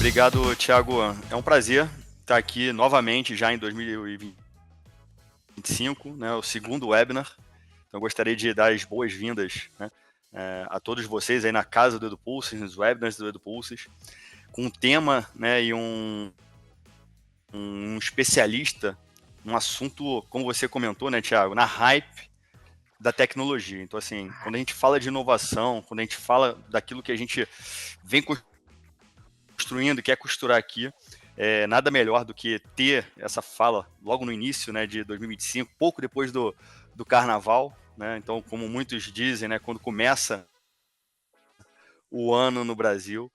Obrigado, Thiago. É um prazer estar aqui novamente já em 2025, né, o segundo webinar. Então, eu gostaria de dar as boas-vindas, né, a todos vocês aí na casa do EduPulses, nos webinars do EduPulses, com um tema, né, e um especialista, um assunto, como você comentou, né, Thiago, na hype da tecnologia. Então, assim, quando a gente fala de inovação, quando a gente fala daquilo que a gente vem construindo, quer costurar aqui, nada melhor do que ter essa fala logo no início, né, de 2025, pouco depois do Carnaval, né? Então, como muitos dizem, né, quando começa o ano no Brasil,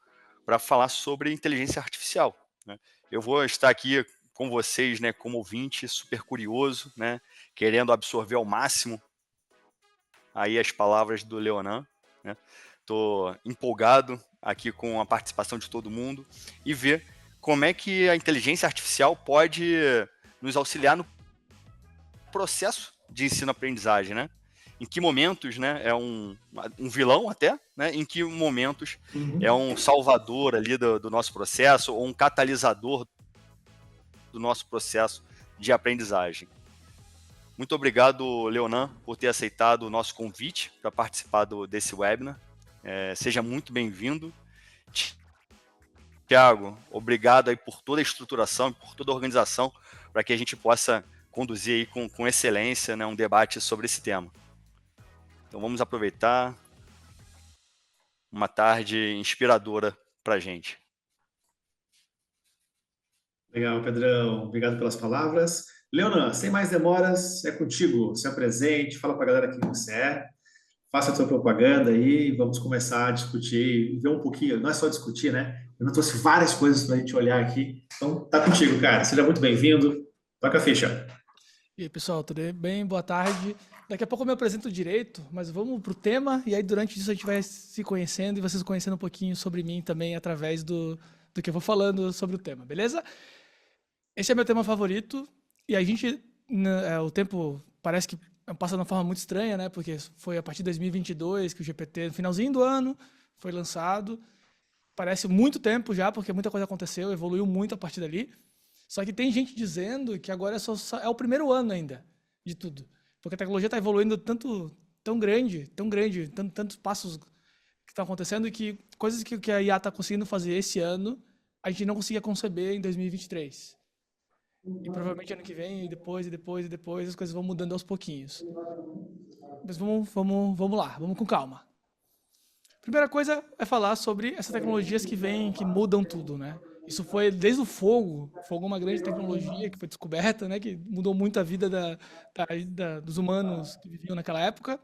para falar sobre inteligência artificial, né? Eu vou estar aqui com vocês, né, como ouvinte, super curioso, né, querendo absorver ao máximo aí as palavras do Leonan, né? Tô empolgado aqui com a participação de todo mundo e ver como é que a inteligência artificial pode nos auxiliar no processo de ensino-aprendizagem, né? Em que momentos, né, é um vilão até, né? Em que momentos é um salvador ali do nosso processo ou um catalisador do nosso processo de aprendizagem. Muito obrigado, Leonan, por ter aceitado o nosso convite para participar desse webinar. Seja muito bem-vindo. Thiago, obrigado aí por toda a estruturação, por toda a organização, para que a gente possa conduzir aí com excelência, né, um debate sobre esse tema. Então vamos aproveitar uma tarde inspiradora para a gente. Legal, Pedrão. Obrigado pelas palavras. Leonan, sem mais demoras, é contigo. Se apresente, fala para a galera quem você é, faça a sua propaganda aí e vamos começar a discutir, ver um pouquinho, não é só discutir, né? Eu não trouxe várias coisas para a gente olhar aqui. Então, tá contigo, cara. Seja muito bem-vindo. Toca a ficha. E aí, pessoal, tudo bem? Boa tarde. Daqui a pouco eu me apresento direito, mas vamos pro tema e aí durante isso a gente vai se conhecendo e vocês conhecendo um pouquinho sobre mim também através do que eu vou falando sobre o tema, beleza? Esse é meu tema favorito e a gente, o tempo parece que passa de uma forma muito estranha, né? Porque foi a partir de 2022 que o GPT, no finalzinho do ano, foi lançado. Parece muito tempo já, porque muita coisa aconteceu, evoluiu muito a partir dali. Só que tem gente dizendo que agora é o primeiro ano ainda de tudo. Porque a tecnologia está evoluindo tão grande, tantos passos que estão acontecendo e que coisas que a IA está conseguindo fazer esse ano, a gente não conseguia conceber em 2023. E provavelmente ano que vem, e depois, as coisas vão mudando aos pouquinhos. Mas vamos lá, vamos com calma. Primeira coisa é falar sobre essas tecnologias que vêm, que mudam tudo, né? Isso foi desde o fogo. O fogo é uma grande tecnologia que foi descoberta, né? Que mudou muito a vida dos humanos que viviam naquela época.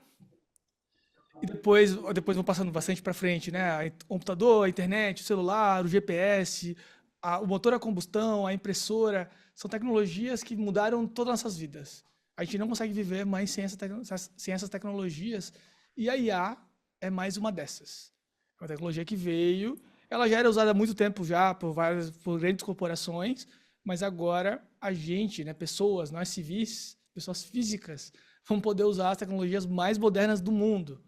E depois vão passando bastante para frente, né? O computador, a internet, o celular, o GPS, o motor a combustão, a impressora, são tecnologias que mudaram todas as nossas vidas. A gente não consegue viver mais sem essas tecnologias. E a IA é mais uma dessas. É uma tecnologia que veio, ela já era usada há muito tempo já por grandes corporações, mas agora a gente, né, pessoas, nós civis, pessoas físicas, vão poder usar as tecnologias mais modernas do mundo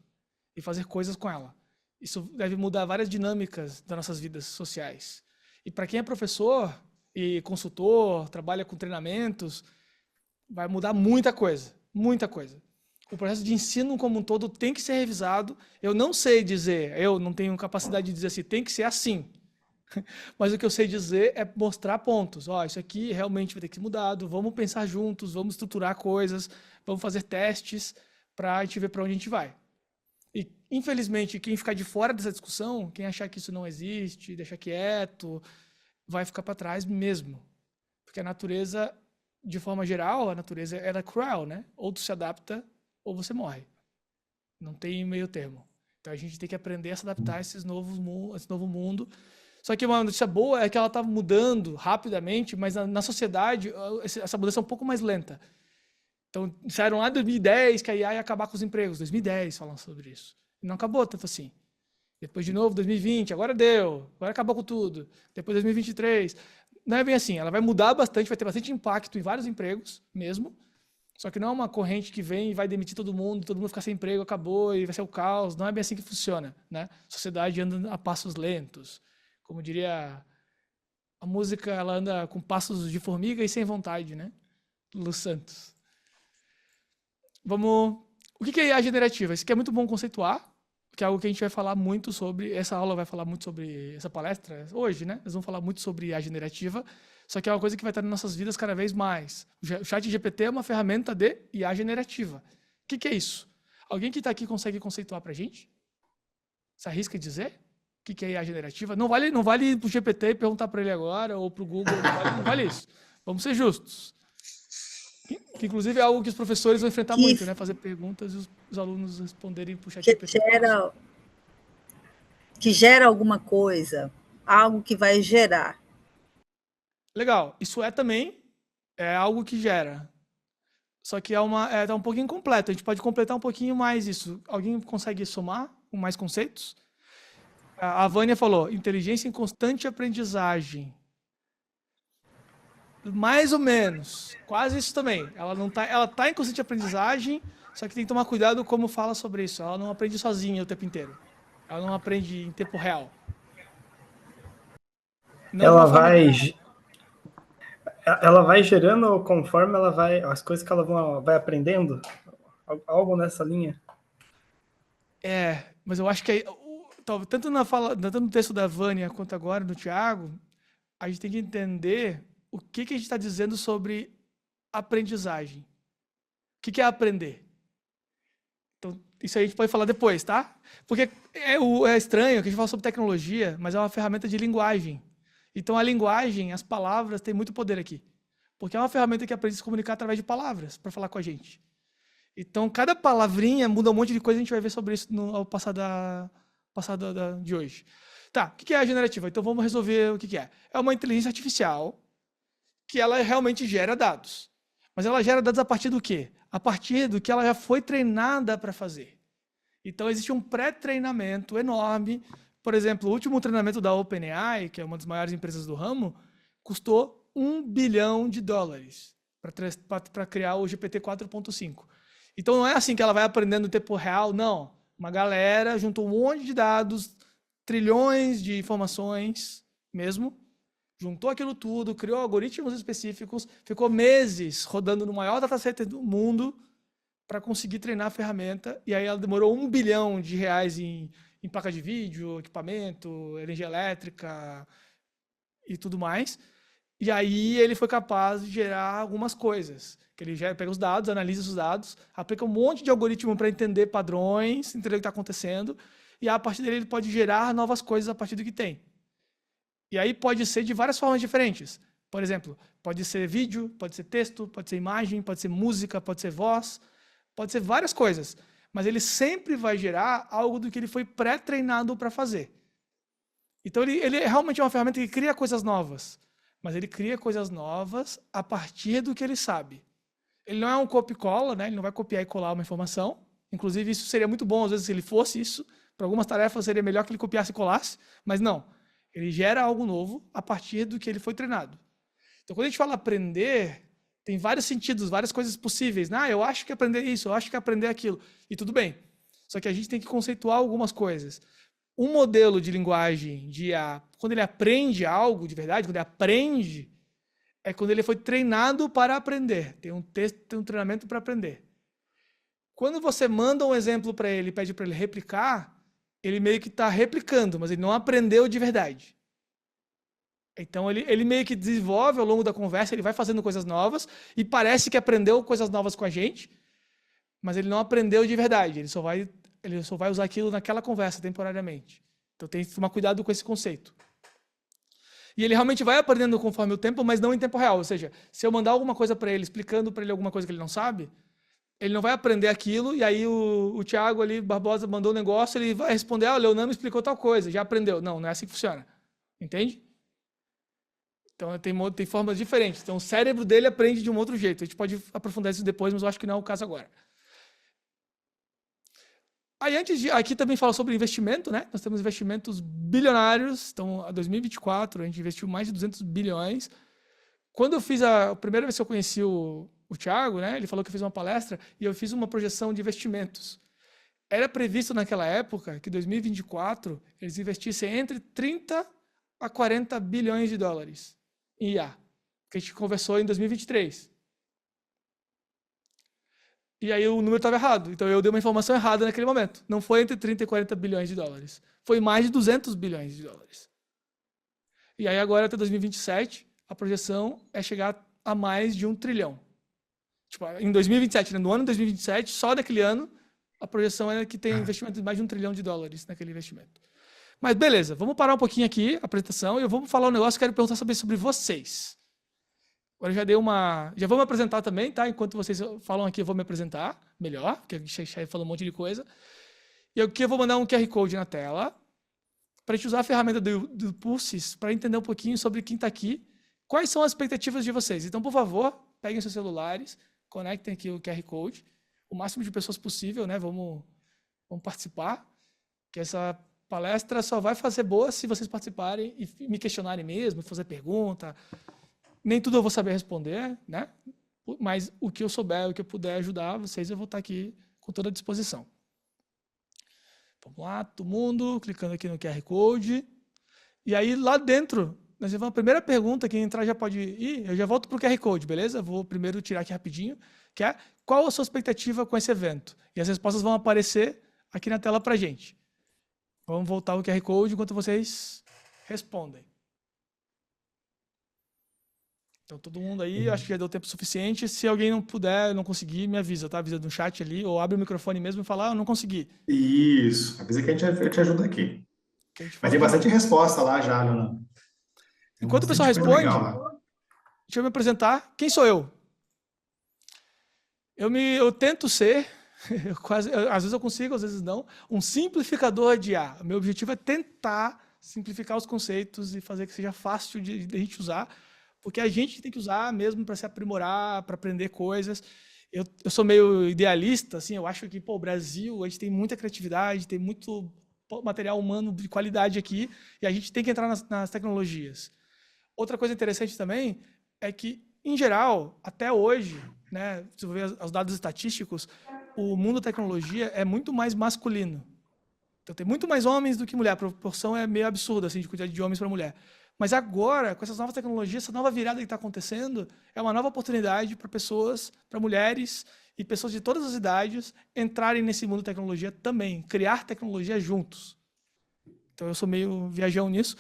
e fazer coisas com ela. Isso deve mudar várias dinâmicas das nossas vidas sociais. E para quem é professor e consultor, trabalha com treinamentos, vai mudar muita coisa, muita coisa. O processo de ensino como um todo tem que ser revisado. Eu não sei dizer, eu não tenho capacidade de dizer assim, tem que ser assim. Mas o que eu sei dizer é mostrar pontos. Ó, isso aqui realmente vai ter que ser mudado, vamos pensar juntos, vamos estruturar coisas, vamos fazer testes para a gente ver para onde a gente vai. E, infelizmente, quem ficar de fora dessa discussão, quem achar que isso não existe, deixar quieto, vai ficar para trás mesmo. Porque a natureza, de forma geral, a natureza ela é cruel, né? Ou tu se adapta ou você morre. Não tem meio termo. Então a gente tem que aprender a se adaptar a esse novo mundo. Só que uma notícia boa é que ela está mudando rapidamente, mas na sociedade essa mudança é um pouco mais lenta. Então, disseram lá em 2010 que a IA ia acabar com os empregos. 2010 falando sobre isso. E não acabou tanto assim. Depois de novo, 2020, agora deu. Agora acabou com tudo. Depois 2023. Não é bem assim. Ela vai mudar bastante, vai ter bastante impacto em vários empregos mesmo. Só que não é uma corrente que vem e vai demitir todo mundo ficar sem emprego, acabou e vai ser o caos. Não é bem assim que funciona, né? A sociedade anda a passos lentos. Como diria A música, ela anda com passos de formiga e sem vontade, né? Lu Santos. Vamos... O que é IA generativa? Isso aqui é muito bom conceituar, que é algo que a gente vai falar muito sobre. Essa aula vai falar muito sobre essa palestra hoje, né? Nós vamos falar muito sobre IA generativa, só que é uma coisa que vai estar nas nossas vidas cada vez mais. O ChatGPT é uma ferramenta de IA generativa. O que é isso? Alguém que está aqui consegue conceituar para a gente? Se arrisca a dizer? O que é IA generativa? Não vale ir para o GPT e perguntar para ele agora, ou para o Google, não vale isso. Vamos ser justos. Que inclusive é algo que os professores vão enfrentar muito, né? Fazer perguntas e os alunos responderem para o ChatGPT. Que gera alguma coisa, algo que vai gerar. Legal. Isso também algo que gera. Só que tá um pouquinho incompleto. A gente pode completar um pouquinho mais isso. Alguém consegue somar com mais conceitos? A Vânia falou, inteligência em constante aprendizagem. Mais ou menos. Quase isso também. Ela tá em constante aprendizagem, só que tem que tomar cuidado como fala sobre isso. Ela não aprende sozinha o tempo inteiro. Ela não aprende em tempo real. Ela vai gerando conforme ela vai... As coisas que ela vai aprendendo? Algo nessa linha? Mas eu acho que tanto no texto da Vânia quanto agora do Thiago, a gente tem que entender o que a gente está dizendo sobre aprendizagem. O que é aprender? Então, isso aí a gente pode falar depois, tá? Porque é estranho que a gente fala sobre tecnologia, mas é uma ferramenta de linguagem. Então, a linguagem, as palavras, tem muito poder aqui. Porque é uma ferramenta que aprende a se comunicar através de palavras, para falar com a gente. Então, cada palavrinha muda um monte de coisa, a gente vai ver sobre isso ao passar de hoje. Tá, o que é a generativa? Então, vamos resolver o que é. É uma inteligência artificial que ela realmente gera dados. Mas ela gera dados a partir do quê? A partir do que ela já foi treinada para fazer. Então, existe um pré-treinamento enorme. Por exemplo, o último treinamento da OpenAI, que é uma das maiores empresas do ramo, custou $1 bilhão para criar o GPT 4.5. Então, não é assim que ela vai aprendendo em tempo real, não. Uma galera juntou um monte de dados, trilhões de informações mesmo, juntou aquilo tudo, criou algoritmos específicos, ficou meses rodando no maior dataset do mundo para conseguir treinar a ferramenta, e aí ela demorou R$1 bilhão em placa de vídeo, equipamento, energia elétrica e tudo mais. E aí ele foi capaz de gerar algumas coisas. Que ele já pega os dados, analisa os dados, aplica um monte de algoritmo para entender padrões, entender o que está acontecendo, e a partir dele ele pode gerar novas coisas a partir do que tem. E aí pode ser de várias formas diferentes. Por exemplo, pode ser vídeo, pode ser texto, pode ser imagem, pode ser música, pode ser voz, pode ser várias coisas. Mas ele sempre vai gerar algo do que ele foi pré-treinado para fazer. Então ele realmente é uma ferramenta que cria coisas novas. Mas ele cria coisas novas a partir do que ele sabe. Ele não é um copia-cola, né? Ele não vai copiar e colar uma informação. Inclusive, isso seria muito bom, às vezes, se ele fosse isso. Para algumas tarefas, seria melhor que ele copiasse e colasse. Mas não. Ele gera algo novo a partir do que ele foi treinado. Então, quando a gente fala aprender, tem vários sentidos, várias coisas possíveis. Eu acho que aprender isso, eu acho que aprender aquilo. E tudo bem. Só que a gente tem que conceituar algumas coisas. Um modelo de linguagem de IA, quando ele aprende algo de verdade, quando ele aprende, é quando ele foi treinado para aprender. Tem um texto, tem um treinamento para aprender. Quando você manda um exemplo para ele, pede para ele replicar, ele meio que está replicando, mas ele não aprendeu de verdade. Então, ele meio que desenvolve ao longo da conversa, ele vai fazendo coisas novas e parece que aprendeu coisas novas com a gente, mas ele não aprendeu de verdade. Ele só vai usar aquilo naquela conversa temporariamente. Então, tem que tomar cuidado com esse conceito. E ele realmente vai aprendendo conforme o tempo, mas não em tempo real. Ou seja, se eu mandar alguma coisa para ele, explicando para ele alguma coisa que ele não sabe, ele não vai aprender aquilo, e aí o Thiago ali, Barbosa, mandou um negócio, ele vai responder, o Leonardo me explicou tal coisa, já aprendeu. Não é assim que funciona. Entende? Então, tem formas diferentes. Então, o cérebro dele aprende de um outro jeito. A gente pode aprofundar isso depois, mas eu acho que não é o caso agora. Aí, aqui também fala sobre investimento, né? Nós temos investimentos bilionários. Então, em 2024, a gente investiu mais de 200 bilhões. Quando eu fiz a primeira vez que eu conheci o Thiago, né? Ele falou que eu fiz uma palestra e eu fiz uma projeção de investimentos. Era previsto naquela época que em 2024 eles investissem entre 30 a 40 bilhões de dólares em IA, que a gente conversou em 2023. E aí o número estava errado. Então eu dei uma informação errada naquele momento. Não foi entre 30 e 40 bilhões de dólares. Foi mais de 200 bilhões de dólares. E aí agora, até 2027, a projeção é chegar a mais de 1 trilhão. Tipo, em 2027, né? No ano de 2027, só daquele ano, a projeção é que tem investimento de mais de 1 trilhão de dólares naquele investimento. Mas beleza, vamos parar um pouquinho aqui a apresentação e eu vou falar um negócio que eu quero perguntar sobre vocês. Agora já vou me apresentar também, tá? Enquanto vocês falam aqui, eu vou me apresentar melhor, porque a gente falou um monte de coisa. E aqui eu vou mandar um QR Code na tela para a gente usar a ferramenta do Pulses para entender um pouquinho sobre quem está aqui, quais são as expectativas de vocês. Então, por favor, peguem seus celulares, conectem aqui o QR Code, o máximo de pessoas possível, né? Vamos participar, que essa palestra só vai fazer boa se vocês participarem e me questionarem mesmo, fazer pergunta. Nem tudo eu vou saber responder, né? Mas o que eu souber, o que eu puder ajudar vocês, eu vou estar aqui com toda a disposição. Vamos lá, todo mundo, clicando aqui no QR Code. E aí, lá dentro, nós vamos a primeira pergunta, quem entrar já pode ir. Eu já volto para o QR Code, beleza? Vou primeiro tirar aqui rapidinho, que é qual a sua expectativa com esse evento? E as respostas vão aparecer aqui na tela para a gente. Vamos voltar o QR Code enquanto vocês respondem. Então, todo mundo aí, acho que já deu tempo suficiente. Se alguém não puder, não conseguir, me avisa, tá? Avisa no chat ali, ou abre o microfone mesmo e fala, eu não consegui. Isso, avisa que a gente te ajuda aqui. Mas tem bastante resposta lá já, Leonardo. Enquanto o pessoal responde, deixa eu me apresentar. Quem sou eu? Eu tento ser, às vezes eu consigo, às vezes não, um simplificador de IA. O meu objetivo é tentar simplificar os conceitos e fazer que seja fácil de a gente usar, porque a gente tem que usar mesmo para se aprimorar, para aprender coisas. Eu sou meio idealista, assim, eu acho que, o Brasil, a gente tem muita criatividade, tem muito material humano de qualidade aqui, e a gente tem que entrar nas tecnologias. Outra coisa interessante também é que, em geral, até hoje, né, se você ver os dados estatísticos, o mundo da tecnologia é muito mais masculino. Então, tem muito mais homens do que mulher. A proporção é meio absurda, assim, de quantidade de homens para mulher. Mas agora, com essas novas tecnologias, essa nova virada que está acontecendo, é uma nova oportunidade para pessoas, para mulheres e pessoas de todas as idades entrarem nesse mundo da tecnologia também, criar tecnologia juntos. Então, eu sou meio viajão nisso.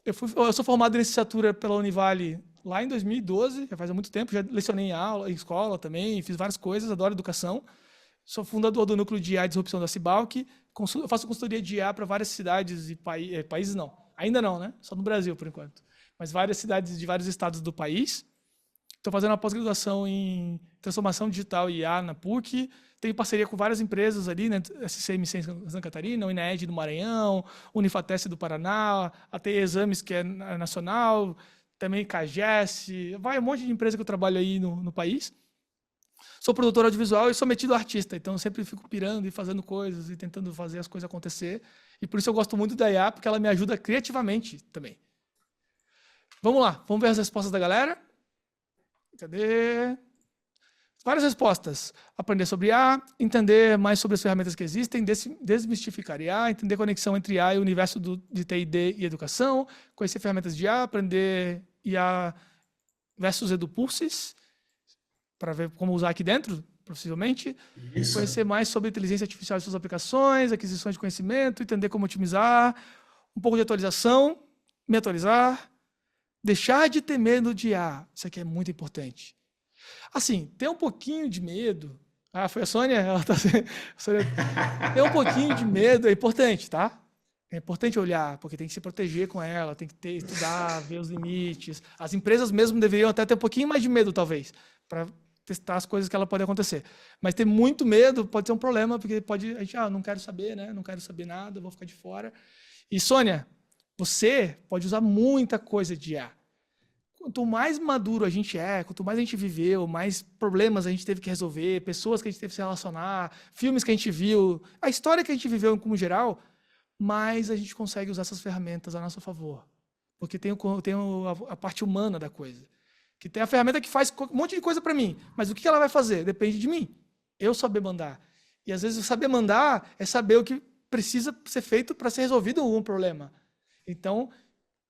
Eu sou formado em licenciatura pela Univale lá em 2012, já faz muito tempo, já lecionei em escola também, fiz várias coisas, adoro educação. Sou fundador do Núcleo de IA e Disrupção da Cibalc, eu faço consultoria de IA para várias cidades e países não. Ainda não, né? Só no Brasil, por enquanto. Mas várias cidades de vários estados do país. Estou fazendo uma pós-graduação em transformação digital e IA na PUC. Tenho parceria com várias empresas ali, né? SCMC em Santa Catarina, Unaed do Maranhão, Unifateste do Paraná, a TI Exames, que é nacional, também CAGES, vai um monte de empresa que eu trabalho aí no país. Sou produtor audiovisual e sou metido artista, então eu sempre fico pirando e fazendo coisas e tentando fazer as coisas acontecer. E por isso eu gosto muito da IA, porque ela me ajuda criativamente também. Vamos lá, vamos ver as respostas da galera. Cadê? Várias respostas. Aprender sobre IA, entender mais sobre as ferramentas que existem, desmistificar IA, entender a conexão entre IA e o universo de TI&D e educação, conhecer ferramentas de IA, aprender IA versus EduPulses, para ver como usar aqui dentro, possivelmente. Isso. Conhecer mais sobre inteligência artificial e suas aplicações, aquisições de conhecimento, entender como otimizar, um pouco de atualização, me atualizar, deixar de ter medo de IA. Isso aqui é muito importante. Assim, ter um pouquinho de medo... Ah, foi a Sônia? Ela tá... Ter um pouquinho de medo é importante, tá? É importante olhar, porque tem que se proteger com ela, tem que estudar, ver os limites. As empresas mesmo deveriam até ter um pouquinho mais de medo, talvez, para testar as coisas que ela pode acontecer. Mas ter muito medo pode ser um problema, porque a gente, não quero saber, né? Não quero saber nada, vou ficar de fora. E, Sônia, você pode usar muita coisa de IA. Quanto mais maduro a gente é, quanto mais a gente viveu, mais problemas a gente teve que resolver, pessoas que a gente teve que se relacionar, filmes que a gente viu, a história que a gente viveu como geral, mais a gente consegue usar essas ferramentas a nosso favor. Porque tem a parte humana da coisa. Que tem a ferramenta que faz um monte de coisa para mim, mas o que ela vai fazer? Depende de mim. Eu saber mandar. E às vezes saber mandar é saber o que precisa ser feito para ser resolvido um problema. Então,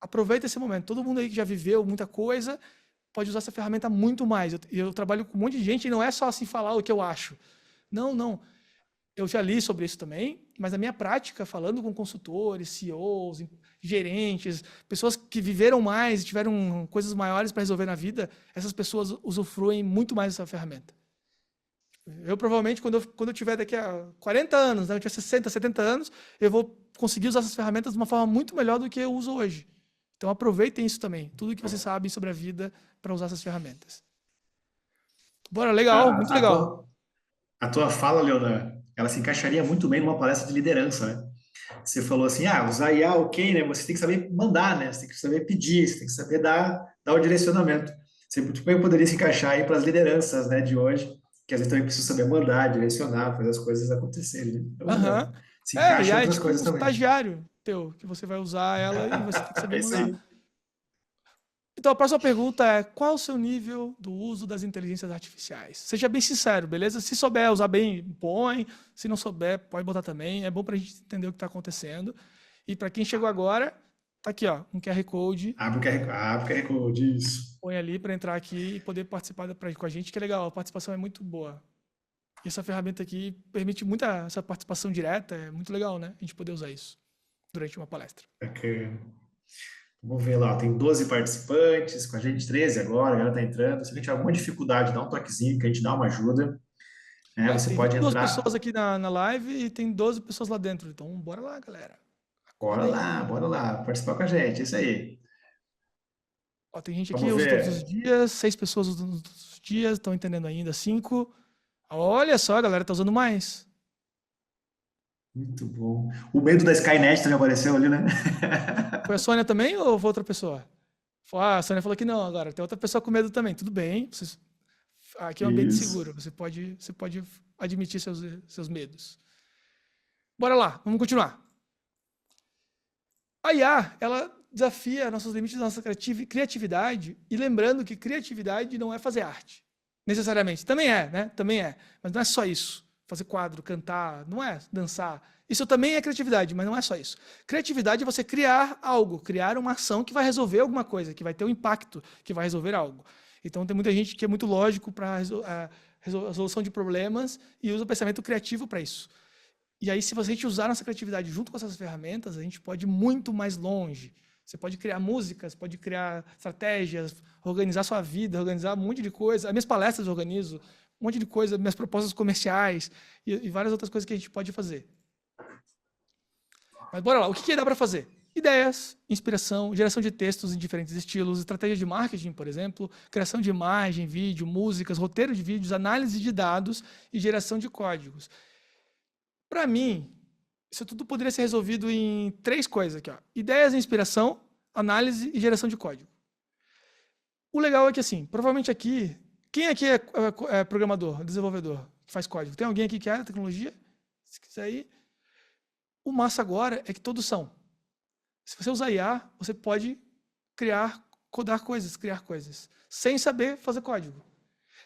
Aproveita esse momento. Todo mundo aí que já viveu muita coisa pode usar essa ferramenta muito mais. Eu trabalho com um monte de gente e não é só assim falar o que eu acho. Não. Eu já li sobre isso também, mas na minha prática, falando com consultores, CEOs, gerentes, pessoas que viveram mais e tiveram coisas maiores para resolver na vida, essas pessoas usufruem muito mais dessa ferramenta. Eu provavelmente, quando eu tiver daqui a 40 anos, né, eu tiver 60, 70 anos, eu vou conseguir usar essas ferramentas de uma forma muito melhor do que eu uso hoje. Então aproveitem isso também, tudo que vocês sabem sobre a vida para usar essas ferramentas. Bora, legal, muito legal. A tua fala, Leonardo, ela se encaixaria muito bem numa palestra de liderança, né? Você falou assim, usar IA, ok, né? Você tem que saber mandar, né? Você tem que saber pedir, você tem que saber dar o direcionamento. Você muito bem poderia se encaixar aí para as lideranças, né, de hoje, que às vezes também precisa saber mandar, direcionar, fazer as coisas acontecerem, né? Então, se encaixa E em aí, outras tipo, coisas um também. estagiário teu, que você vai usar ela e você tem que saber É isso mandar. aí. Então, a próxima pergunta é: qual o seu nível do uso das inteligências artificiais? Seja bem sincero, beleza? Se souber usar bem, põe. Se não souber, pode botar também. É bom para a gente entender o que está acontecendo. E para quem chegou agora, tá aqui, ó, um QR Code. Abre o QR Code, isso. Põe ali para entrar aqui e poder participar com a gente, que é legal. A participação é muito boa. E essa ferramenta aqui permite muita essa participação direta. É muito legal, né? A gente poder usar isso durante uma palestra. Bacana. Vamos ver lá, tem 12 participantes, com a gente 13 agora, a galera tá entrando. Se a gente tiver alguma dificuldade, dá um toquezinho que a gente dá uma ajuda. Né? Você Tem pode 22 entrar. pessoas aqui na live e tem 12 pessoas lá dentro. Então, bora lá, galera. Bora lá, participar com a gente, é isso aí. Ó, tem gente aqui Vamos que usa todos ver. os dias, 6 pessoas usam todos os dias, estão entendendo ainda, 5. Olha só, a galera tá usando mais. Muito bom. O medo da Skynet também apareceu ali, né? Foi a Sônia também ou foi outra pessoa? A Sônia falou que não agora. Tem outra pessoa com medo também. Tudo bem. Aqui é um ambiente Isso. seguro. Você pode admitir seus medos. Bora lá, vamos continuar. A IA, ela desafia nossos limites da nossa criatividade. E lembrando que criatividade não é fazer arte. Necessariamente. Também é, né? Também é. Mas não é só isso. Fazer quadro, cantar, não é dançar. Isso também é criatividade, mas não é só isso. Criatividade é você criar algo, criar uma ação que vai resolver alguma coisa, que vai ter um impacto, que vai resolver algo. Então tem muita gente que é muito lógico para a resolução de problemas e usa o pensamento criativo para isso. E aí, se a gente usar nossa criatividade junto com essas ferramentas, a gente pode ir muito mais longe. Você pode criar músicas, pode criar estratégias, organizar sua vida, organizar um monte de coisa. As minhas palestras eu organizo, um monte de coisa, minhas propostas comerciais e várias outras coisas que a gente pode fazer. Mas bora lá, o que dá para fazer? Ideias, inspiração, geração de textos em diferentes estilos, estratégia de marketing, por exemplo, criação de imagem, vídeo, músicas, roteiro de vídeos, análise de dados e geração de códigos. Para mim, isso tudo poderia ser resolvido em 3 coisas aqui, ó. Ideias, inspiração, análise e geração de código. O legal é que, assim, provavelmente aqui, quem aqui é programador, desenvolvedor, que faz código? Tem alguém aqui que é tecnologia? Se quiser ir. O massa agora é que todos são. Se você usar IA, você pode codar coisas, criar coisas, sem saber fazer código.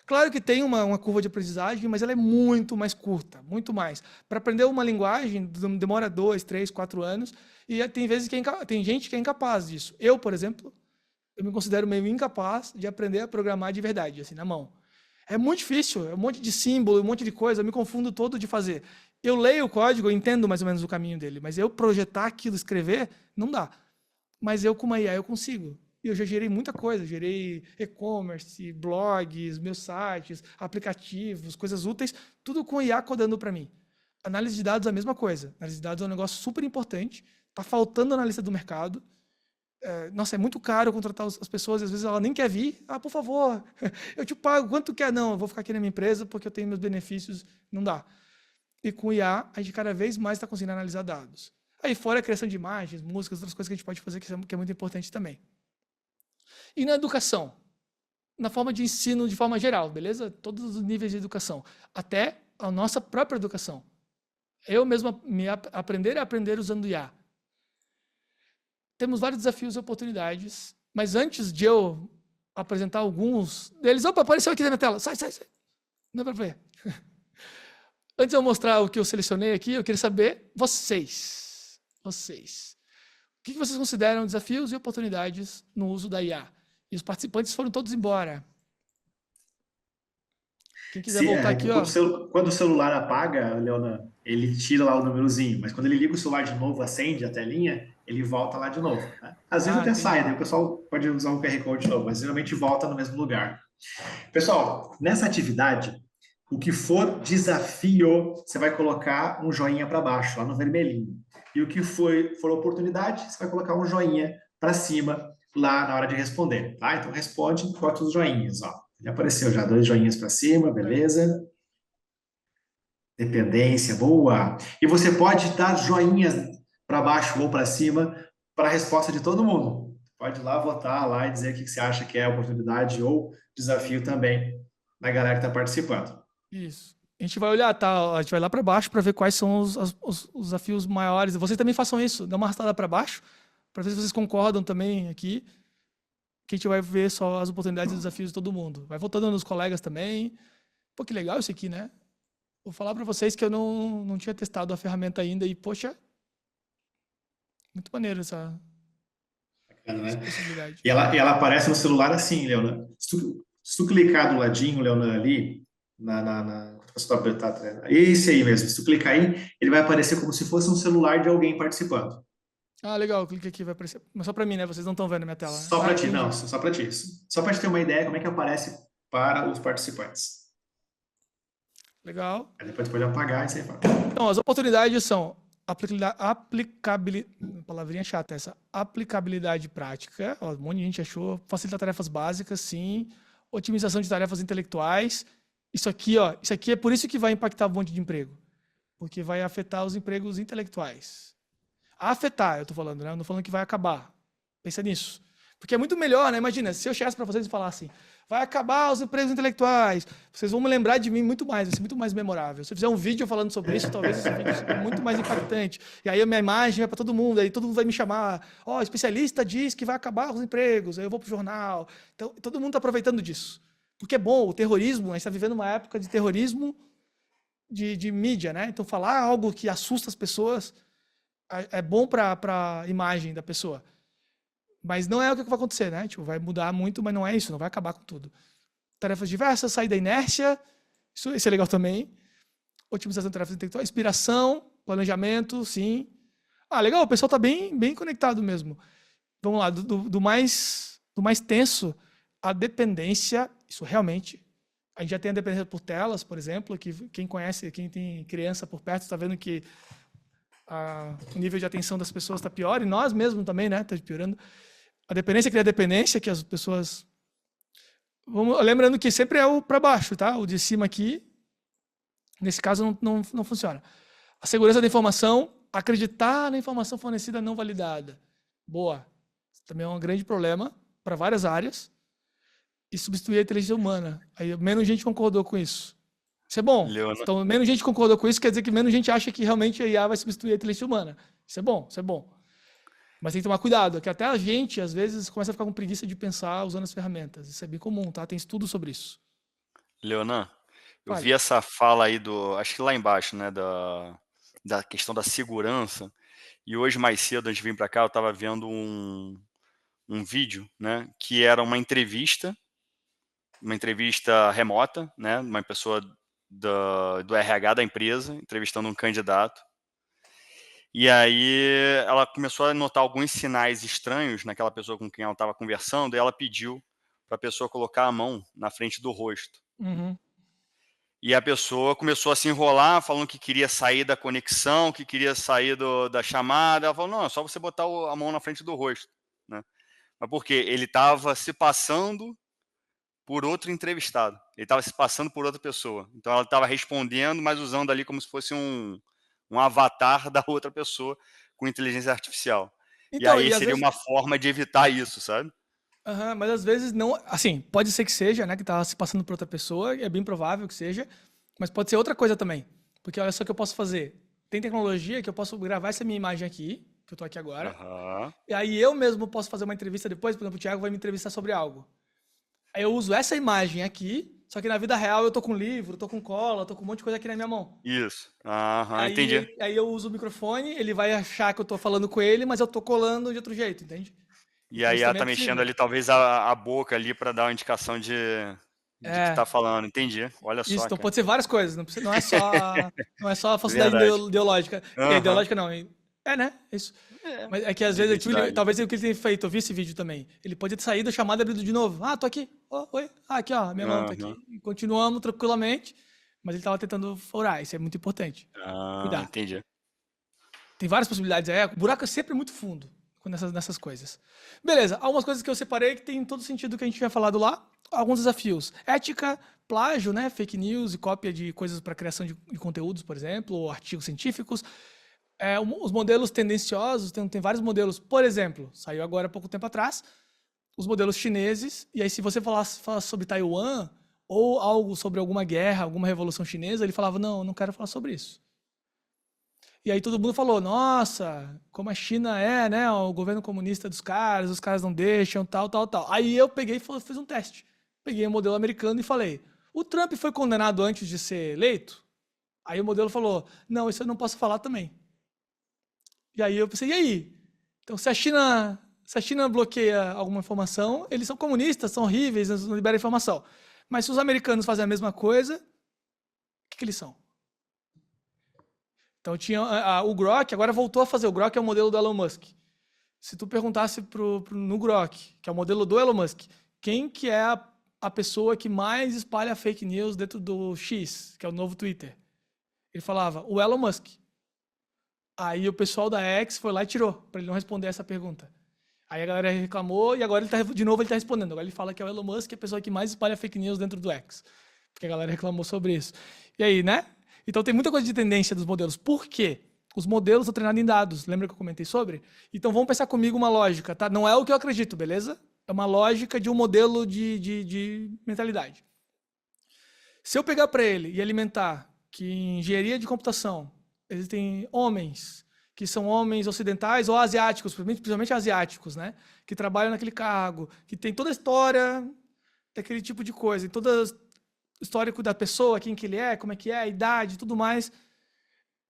Claro que tem uma curva de aprendizagem, mas ela é muito mais curta, muito mais. Para aprender uma linguagem, demora 2, 3, 4 anos, e tem vezes que tem gente que é incapaz disso. Eu, por exemplo, eu me considero meio incapaz de aprender a programar de verdade, assim, na mão. É muito difícil, é um monte de símbolo, um monte de coisa, eu me confundo todo de fazer. Eu leio o código, eu entendo mais ou menos o caminho dele, mas eu projetar aquilo, escrever, não dá. Mas eu com uma IA eu consigo. E eu já gerei muita coisa, gerei e-commerce, blogs, meus sites, aplicativos, coisas úteis, tudo com IA codando para mim. Análise de dados é a mesma coisa. Análise de dados é um negócio super importante, está faltando analista do mercado. Nossa, é muito caro contratar as pessoas, às vezes ela nem quer vir. Por favor, eu te pago, quanto quer? Não, eu vou ficar aqui na minha empresa porque eu tenho meus benefícios, não dá. E com IA, a gente cada vez mais está conseguindo analisar dados. Aí fora a criação de imagens, músicas, outras coisas que a gente pode fazer que é muito importante também. E na educação? Na forma de ensino de forma geral, beleza? Todos os níveis de educação. Até a nossa própria educação. Eu mesmo aprender usando IA. Temos vários desafios e oportunidades, mas antes de eu apresentar alguns deles... Opa, apareceu aqui na minha tela. Sai. Não é para ver. Antes de eu mostrar o que eu selecionei aqui, eu queria saber, vocês, o que vocês consideram desafios e oportunidades no uso da IA? E os participantes foram todos embora. Quem quiser voltar aqui, ó. Quando o celular apaga, Leona, ele tira lá o númerozinho, mas quando ele liga o celular de novo, acende a telinha, ele volta lá de novo. Né? Às vezes até sai, né? O pessoal pode usar o QR Code de novo, mas geralmente volta no mesmo lugar. Pessoal, nessa atividade, o que for desafio, você vai colocar um joinha para baixo, lá no vermelhinho. E o que for oportunidade, você vai colocar um joinha para cima, lá na hora de responder. Tá? Então responde e bota os joinhas, ó. Já apareceu já 2 joinhas para cima, beleza? Dependência, boa. E você pode dar joinhas para baixo ou para cima para a resposta de todo mundo. Pode ir lá votar lá e dizer o que você acha que é oportunidade ou desafio também da galera que está participando. Isso. A gente vai olhar, tá? A gente vai lá para baixo para ver quais são os desafios maiores. Vocês também façam isso, dá uma arrastada para baixo, para ver se vocês concordam também aqui. Que a gente vai ver só as oportunidades e desafios de todo mundo. Vai voltando nos colegas também. Pô, que legal isso aqui, né? Vou falar para vocês que eu não tinha testado a ferramenta ainda e, poxa, muito maneiro essa possibilidade. E ela aparece no celular assim, Leona. Se tu clicar do ladinho, Leona, ali, esse aí mesmo. Se tu clicar aí, ele vai aparecer como se fosse um celular de alguém participando. Ah, legal, clica aqui, vai aparecer. Mas só para mim, né? Vocês não estão vendo a minha tela. Só para ti, não, só para ti. Só para te ter uma ideia como é que aparece para os participantes. Legal. Aí depois tu pode apagar e você fala. Então, as oportunidades são aplicabilidade, palavrinha chata essa, aplicabilidade prática, ó, um monte de gente achou, facilitar tarefas básicas, sim, otimização de tarefas intelectuais. Isso aqui é por isso que vai impactar um monte de emprego, porque vai afetar os empregos intelectuais. Afetar, eu tô falando, né? Eu não tô falando que vai acabar. Pensa nisso. Porque é muito melhor, né? Imagina, se eu chegasse para vocês e falasse assim, vai acabar os empregos intelectuais, vocês vão me lembrar de mim muito mais, vai ser muito mais memorável. Se eu fizer um vídeo falando sobre isso, talvez esse vídeo seja muito mais impactante. E aí a minha imagem vai para todo mundo, aí todo mundo vai me chamar, ó, especialista diz que vai acabar os empregos, aí eu vou pro jornal. Então, todo mundo está aproveitando disso. Porque é bom, o terrorismo, a gente está vivendo uma época de terrorismo de mídia, né? Então, falar algo que assusta as pessoas é bom para a imagem da pessoa. Mas não é o que vai acontecer, né? Tipo, vai mudar muito, mas não é isso, não vai acabar com tudo. Tarefas diversas, sair da inércia, isso é legal também. Otimização de tarefas intelectuais, inspiração, planejamento, sim. Ah, legal, o pessoal está bem conectado mesmo. Vamos lá, do mais tenso, a dependência, isso realmente. A gente já tem a dependência por telas, por exemplo, que quem conhece, quem tem criança por perto, está vendo que o nível de atenção das pessoas está pior, e nós mesmos também, né? Está piorando. A dependência cria dependência, que as pessoas... Lembrando que sempre é o para baixo, tá? O de cima aqui, nesse caso, não funciona. A segurança da informação, acreditar na informação fornecida não validada. Boa. Isso também é um grande problema para várias áreas. E substituir a inteligência humana. Aí menos gente concordou com isso. Isso é bom. Leona. Então, menos gente concordou com isso, quer dizer que menos gente acha que realmente a IA vai substituir a inteligência humana. Isso é bom, isso é bom. Mas tem que tomar cuidado, que até a gente, às vezes, começa a ficar com preguiça de pensar usando as ferramentas. Isso é bem comum, tá? Tem estudo sobre isso. Leonan, eu Vale. vi essa fala aí acho que lá embaixo, né, da questão da segurança, e hoje mais cedo, antes de vir para cá, eu estava vendo um vídeo, né, que era uma entrevista remota, né, uma pessoa do RH da empresa, entrevistando um candidato. E aí ela começou a notar alguns sinais estranhos naquela pessoa com quem ela estava conversando, e ela pediu para a pessoa colocar a mão na frente do rosto. Uhum. E a pessoa começou a se enrolar, falando que queria sair da conexão, que queria sair da chamada. Ela falou, não, é só você botar a mão na frente do rosto. Né? Mas por quê? Ele estava se passando por outro entrevistado. Ele estava se passando por outra pessoa. Então ela estava respondendo, mas usando ali como se fosse um avatar da outra pessoa com inteligência artificial. Então, e aí seria uma forma de evitar isso, sabe? Mas às vezes não... Assim, pode ser que seja, né? Que tá se passando por outra pessoa, é bem provável que seja, mas pode ser outra coisa também. Porque olha só o que eu posso fazer. Tem tecnologia que eu posso gravar essa minha imagem aqui, que eu tô aqui agora, e aí eu mesmo posso fazer uma entrevista depois, por exemplo, o Thiago vai me entrevistar sobre algo. Aí eu uso essa imagem aqui só que na vida real eu tô com livro, tô com cola, tô com um monte de coisa aqui na minha mão. Isso. Aham, entendi. Aí eu uso o microfone, ele vai achar que eu tô falando com ele, mas eu tô colando de outro jeito, entende? E aí ela tá também é mexendo possível. ali, talvez, a boca ali para dar uma indicação de que tá falando. Entendi. Olha Isso, só, então cara. pode ser várias coisas, não é só a falsidade Verdade. ideológica. Aham. Ideológica não, né? Isso. Mas é que às De vezes, identidade. talvez o que ele tenha feito, eu vi esse vídeo também. Ele pode ter saído, chamado e abrido de novo. Ah, tô aqui. Oi. Ah, aqui, ó, minha mão tá aqui. E continuamos tranquilamente, mas ele tava tentando furar. Isso é muito importante. Cuidar. Entendi. Tem várias possibilidades. O buraco é sempre muito fundo nessas coisas. Beleza, algumas coisas que eu separei que tem todo sentido que a gente tinha falado lá. Alguns desafios. Ética, plágio, né? Fake news e cópia de coisas para criação de conteúdos, por exemplo, ou artigos científicos. Os modelos tendenciosos, tem vários modelos. Por exemplo, saiu agora há pouco tempo atrás, os modelos chineses. E aí, se você falar sobre Taiwan ou algo sobre alguma guerra, alguma revolução chinesa, ele falava, não quero falar sobre isso. E aí todo mundo falou, nossa, como a China é, né, o governo comunista dos caras, os caras não deixam, tal. Aí eu peguei e fiz um teste. Peguei o modelo americano e falei, o Trump foi condenado antes de ser eleito? Aí o modelo falou, não, isso eu não posso falar também. E aí eu pensei, e aí? Então se a China bloqueia alguma informação, eles são comunistas, são horríveis, não liberam informação. Mas se os americanos fazem a mesma coisa, o que eles são? Então tinha o Grok, agora voltou a fazer. O Grok é o modelo do Elon Musk. Se tu perguntasse no Grok, que é o modelo do Elon Musk, quem que é a pessoa que mais espalha fake news dentro do X, que é o novo Twitter? Ele falava, o Elon Musk. Aí o pessoal da X foi lá e tirou, para ele não responder essa pergunta. Aí a galera reclamou e agora de novo ele tá respondendo. Agora ele fala que é o Elon Musk, é a pessoa que mais espalha fake news dentro do X. Porque a galera reclamou sobre isso. E aí, né? Então tem muita coisa de tendência dos modelos. Por quê? Os modelos são treinados em dados. Lembra que eu comentei sobre? Então vamos pensar comigo uma lógica, tá? Não é o que eu acredito, beleza? É uma lógica de um modelo de mentalidade. Se eu pegar para ele e alimentar que em engenharia de computação existem homens que são homens ocidentais ou asiáticos, principalmente asiáticos, né? Que trabalham naquele cargo, que tem toda a história daquele tipo de coisa, e todo o histórico da pessoa, quem que ele é, como é que é, a idade, tudo mais,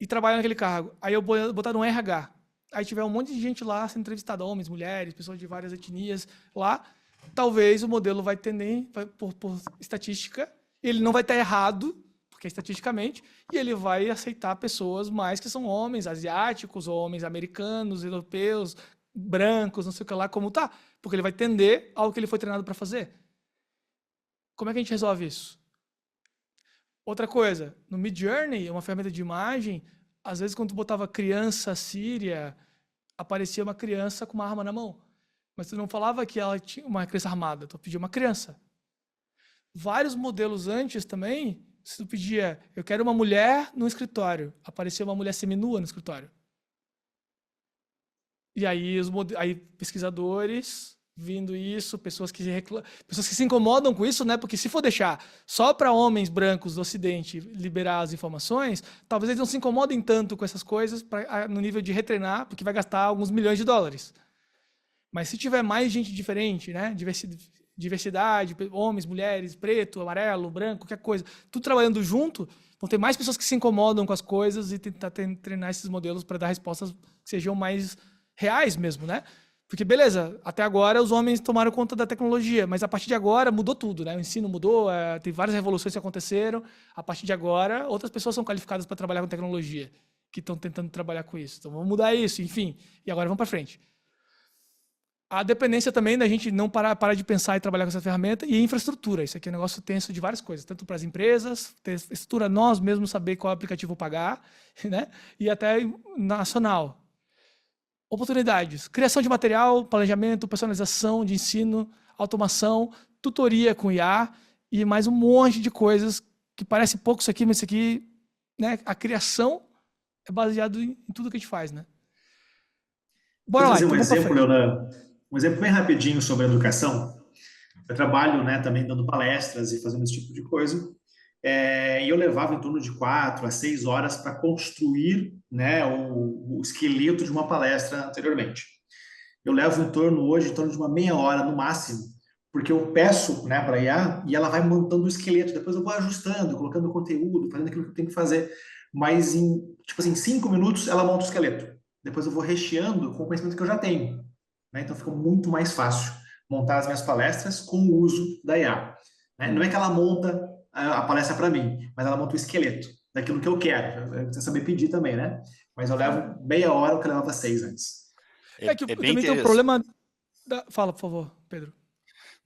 e trabalham naquele cargo. Aí eu botar no RH. Aí tiver um monte de gente lá sendo entrevistada, homens, mulheres, pessoas de várias etnias lá, talvez o modelo vai tender, por estatística, ele não vai estar errado, porque é estatisticamente, e ele vai aceitar pessoas mais que são homens asiáticos, ou homens americanos, europeus, brancos, não sei o que lá, como tá, porque ele vai tender ao que ele foi treinado para fazer. Como é que a gente resolve isso? Outra coisa, no Midjourney, uma ferramenta de imagem, às vezes quando tu botava criança síria, aparecia uma criança com uma arma na mão. Mas tu não falava que ela tinha uma criança armada, tu pedia uma criança. Vários modelos antes também, se tu pedia, eu quero uma mulher no escritório, aparecia uma mulher seminua no escritório. E aí, pesquisadores vindo isso, pessoas que se incomodam com isso, né? Porque se for deixar só para homens brancos do Ocidente liberar as informações, talvez eles não se incomodem tanto com essas coisas no nível de retreinar, porque vai gastar alguns milhões de dólares. Mas se tiver mais gente diferente, né? Diversidade, homens, mulheres, preto, amarelo, branco, qualquer coisa, tudo trabalhando junto, vão ter mais pessoas que se incomodam com as coisas e tentar treinar esses modelos para dar respostas que sejam mais reais mesmo, né? Porque, beleza, até agora os homens tomaram conta da tecnologia, mas a partir de agora mudou tudo, né? O ensino mudou, tem várias revoluções que aconteceram. A partir de agora, outras pessoas são qualificadas para trabalhar com tecnologia, que estão tentando trabalhar com isso. Então, vamos mudar isso, enfim. E agora vamos para frente. A dependência também da gente não parar de pensar e trabalhar com essa ferramenta, e infraestrutura. Isso aqui é um negócio tenso de várias coisas, tanto para as empresas, ter estrutura, nós mesmos saber qual aplicativo pagar, né? E até nacional. Oportunidades, criação de material, planejamento, personalização de ensino, automação, tutoria com IA e mais um monte de coisas que parece pouco isso aqui, mas isso aqui, né, a criação é baseado em tudo que a gente faz, né? Bora lá, então, um exemplo, Leonan, um exemplo bem rapidinho sobre educação. Eu trabalho, né, também dando palestras e fazendo esse tipo de coisa. E eu levava em torno de 4 a 6 horas para construir, né, o esqueleto de uma palestra anteriormente. Eu levo hoje em torno de uma meia hora no máximo porque eu peço, né, para a IA e ela vai montando o esqueleto. Depois eu vou ajustando, colocando conteúdo, fazendo aquilo que eu tenho que fazer. Mas em, tipo assim, 5 minutos ela monta o esqueleto. Depois eu vou recheando com o conhecimento que eu já tenho, né? Então fica muito mais fácil montar as minhas palestras com o uso da IA. Né? Não é que ela monta a palestra para mim, mas ela monta o esqueleto daquilo que eu quero. Eu preciso saber pedir também, né? Mas eu levo meia hora o que eu levava 6 antes. É que eu bem também tenho um interessante. problema. Fala, por favor, Pedro.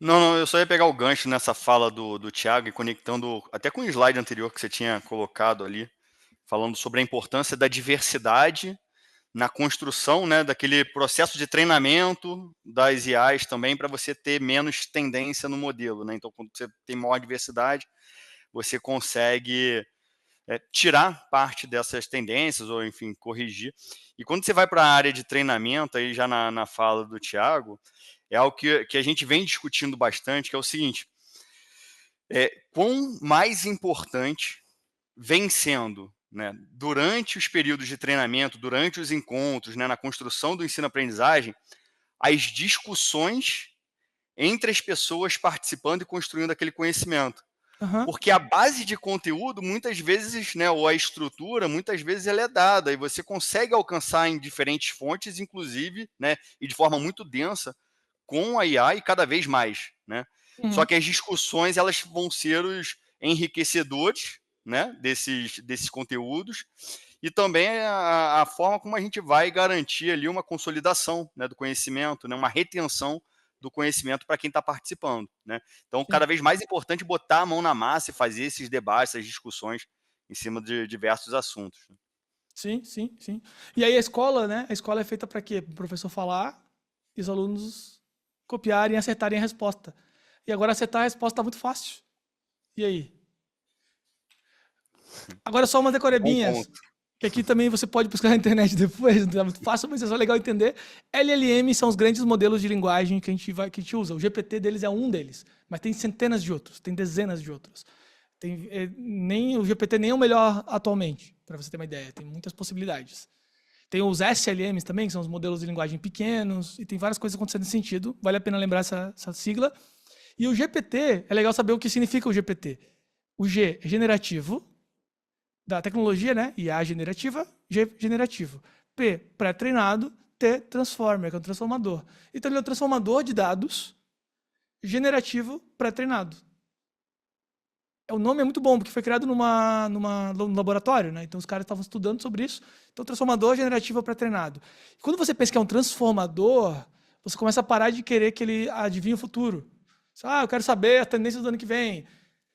Não, eu só ia pegar o gancho nessa fala do Thiago e conectando até com o slide anterior que você tinha colocado ali, falando sobre a importância da diversidade na construção, né, daquele processo de treinamento das IAs também, para você ter menos tendência no modelo, né? Então, quando você tem maior diversidade, você consegue tirar parte dessas tendências, ou enfim, corrigir. E quando você vai para a área de treinamento, aí já na fala do Thiago, é algo que a gente vem discutindo bastante, que é o seguinte: quão mais importante vem sendo, né, durante os períodos de treinamento, durante os encontros, né, na construção do ensino-aprendizagem, as discussões entre as pessoas participando e construindo aquele conhecimento. Aham. Porque a base de conteúdo, muitas vezes, né, ou a estrutura, muitas vezes ela é dada, e você consegue alcançar em diferentes fontes, inclusive, né, e de forma muito densa, com a IA e cada vez mais, né? Só Uhum. que as discussões, elas vão ser os enriquecedores, né, desses conteúdos, e também a forma como a gente vai garantir ali uma consolidação, né, do conhecimento, né, uma retenção do conhecimento para quem está participando, né? Então, Sim. cada vez mais importante botar a mão na massa e fazer esses debates, essas discussões em cima de diversos assuntos. Sim, sim, sim. E aí a escola, né? A escola é feita para quê? Para o professor falar e os alunos copiarem e acertarem a resposta. E agora acertar a resposta está muito fácil. E aí? Agora só umas Bom decorebinhas, ponto. que aqui também você pode buscar na internet depois, não é muito fácil, mas é só legal entender. LLM são os grandes modelos de linguagem que a gente usa. O GPT deles é um deles, mas tem centenas de outros, tem dezenas de outros. Nem o GPT nem é o melhor atualmente, para você ter uma ideia. Tem muitas possibilidades. Tem os SLMs também, que são os modelos de linguagem pequenos, e tem várias coisas acontecendo nesse sentido. Vale a pena lembrar essa sigla. E o GPT, é legal saber o que significa o GPT. O G é generativo, da tecnologia, né? IA generativa, G generativo. P, pré-treinado, T, transformer, que é um transformador. Então ele é um transformador de dados generativo pré-treinado. O nome é muito bom, porque foi criado num laboratório, né? Então os caras estavam estudando sobre isso. Então, transformador generativo pré-treinado. Quando você pensa que é um transformador, você começa a parar de querer que ele adivinhe o futuro. Eu quero saber a tendência do ano que vem.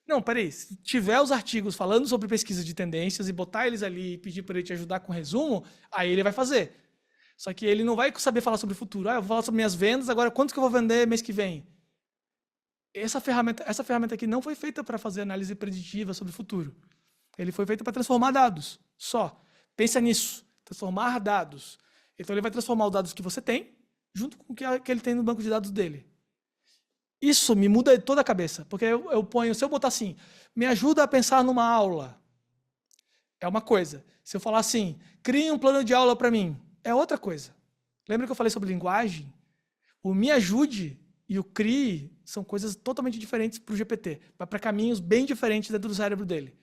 Não, peraí. Se tiver os artigos falando sobre pesquisa de tendências e botar eles ali e pedir para ele te ajudar com resumo, aí ele vai fazer. Só que ele não vai saber falar sobre o futuro. Eu vou falar sobre minhas vendas, agora quanto que eu vou vender mês que vem? Essa ferramenta aqui não foi feita para fazer análise preditiva sobre o futuro. Ele foi feito para transformar dados. Só. Pensa nisso. Transformar dados. Então ele vai transformar os dados que você tem junto com o que ele tem no banco de dados dele. Isso me muda toda a cabeça. Porque eu ponho, se eu botar assim, me ajuda a pensar numa aula, é uma coisa. Se eu falar assim, crie um plano de aula para mim, é outra coisa. Lembra que eu falei sobre linguagem? O me ajude e o CRI são coisas totalmente diferentes para o GPT. Vai para caminhos bem diferentes dentro do cérebro dele.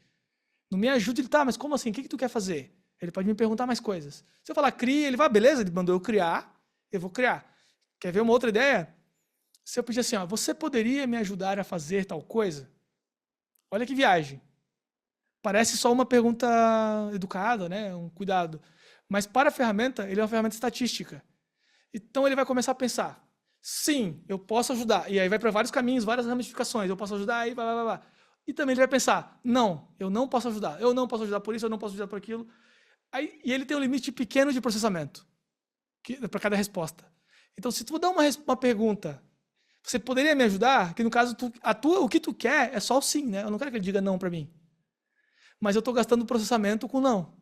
No me ajude, ele mas como assim? O que tu quer fazer? Ele pode me perguntar mais coisas. Se eu falar CRI, ele vai, beleza, ele mandou eu criar, eu vou criar. Quer ver uma outra ideia? Se eu pedir assim, você poderia me ajudar a fazer tal coisa? Olha que viagem. Parece só uma pergunta educada, né? Um cuidado. Mas para a ferramenta, ele é uma ferramenta estatística. Então ele vai começar a pensar, sim, eu posso ajudar. E aí vai para vários caminhos, várias ramificações. Eu posso ajudar, aí blá. E também ele vai pensar, não, eu não posso ajudar. Eu não posso ajudar por isso, eu não posso ajudar por aquilo. E ele tem um limite pequeno de processamento para cada resposta. Então, se tu dá uma pergunta, você poderia me ajudar? Que no caso, o que tu quer é só o sim, né? Eu não quero que ele diga não para mim. Mas eu estou gastando processamento com não.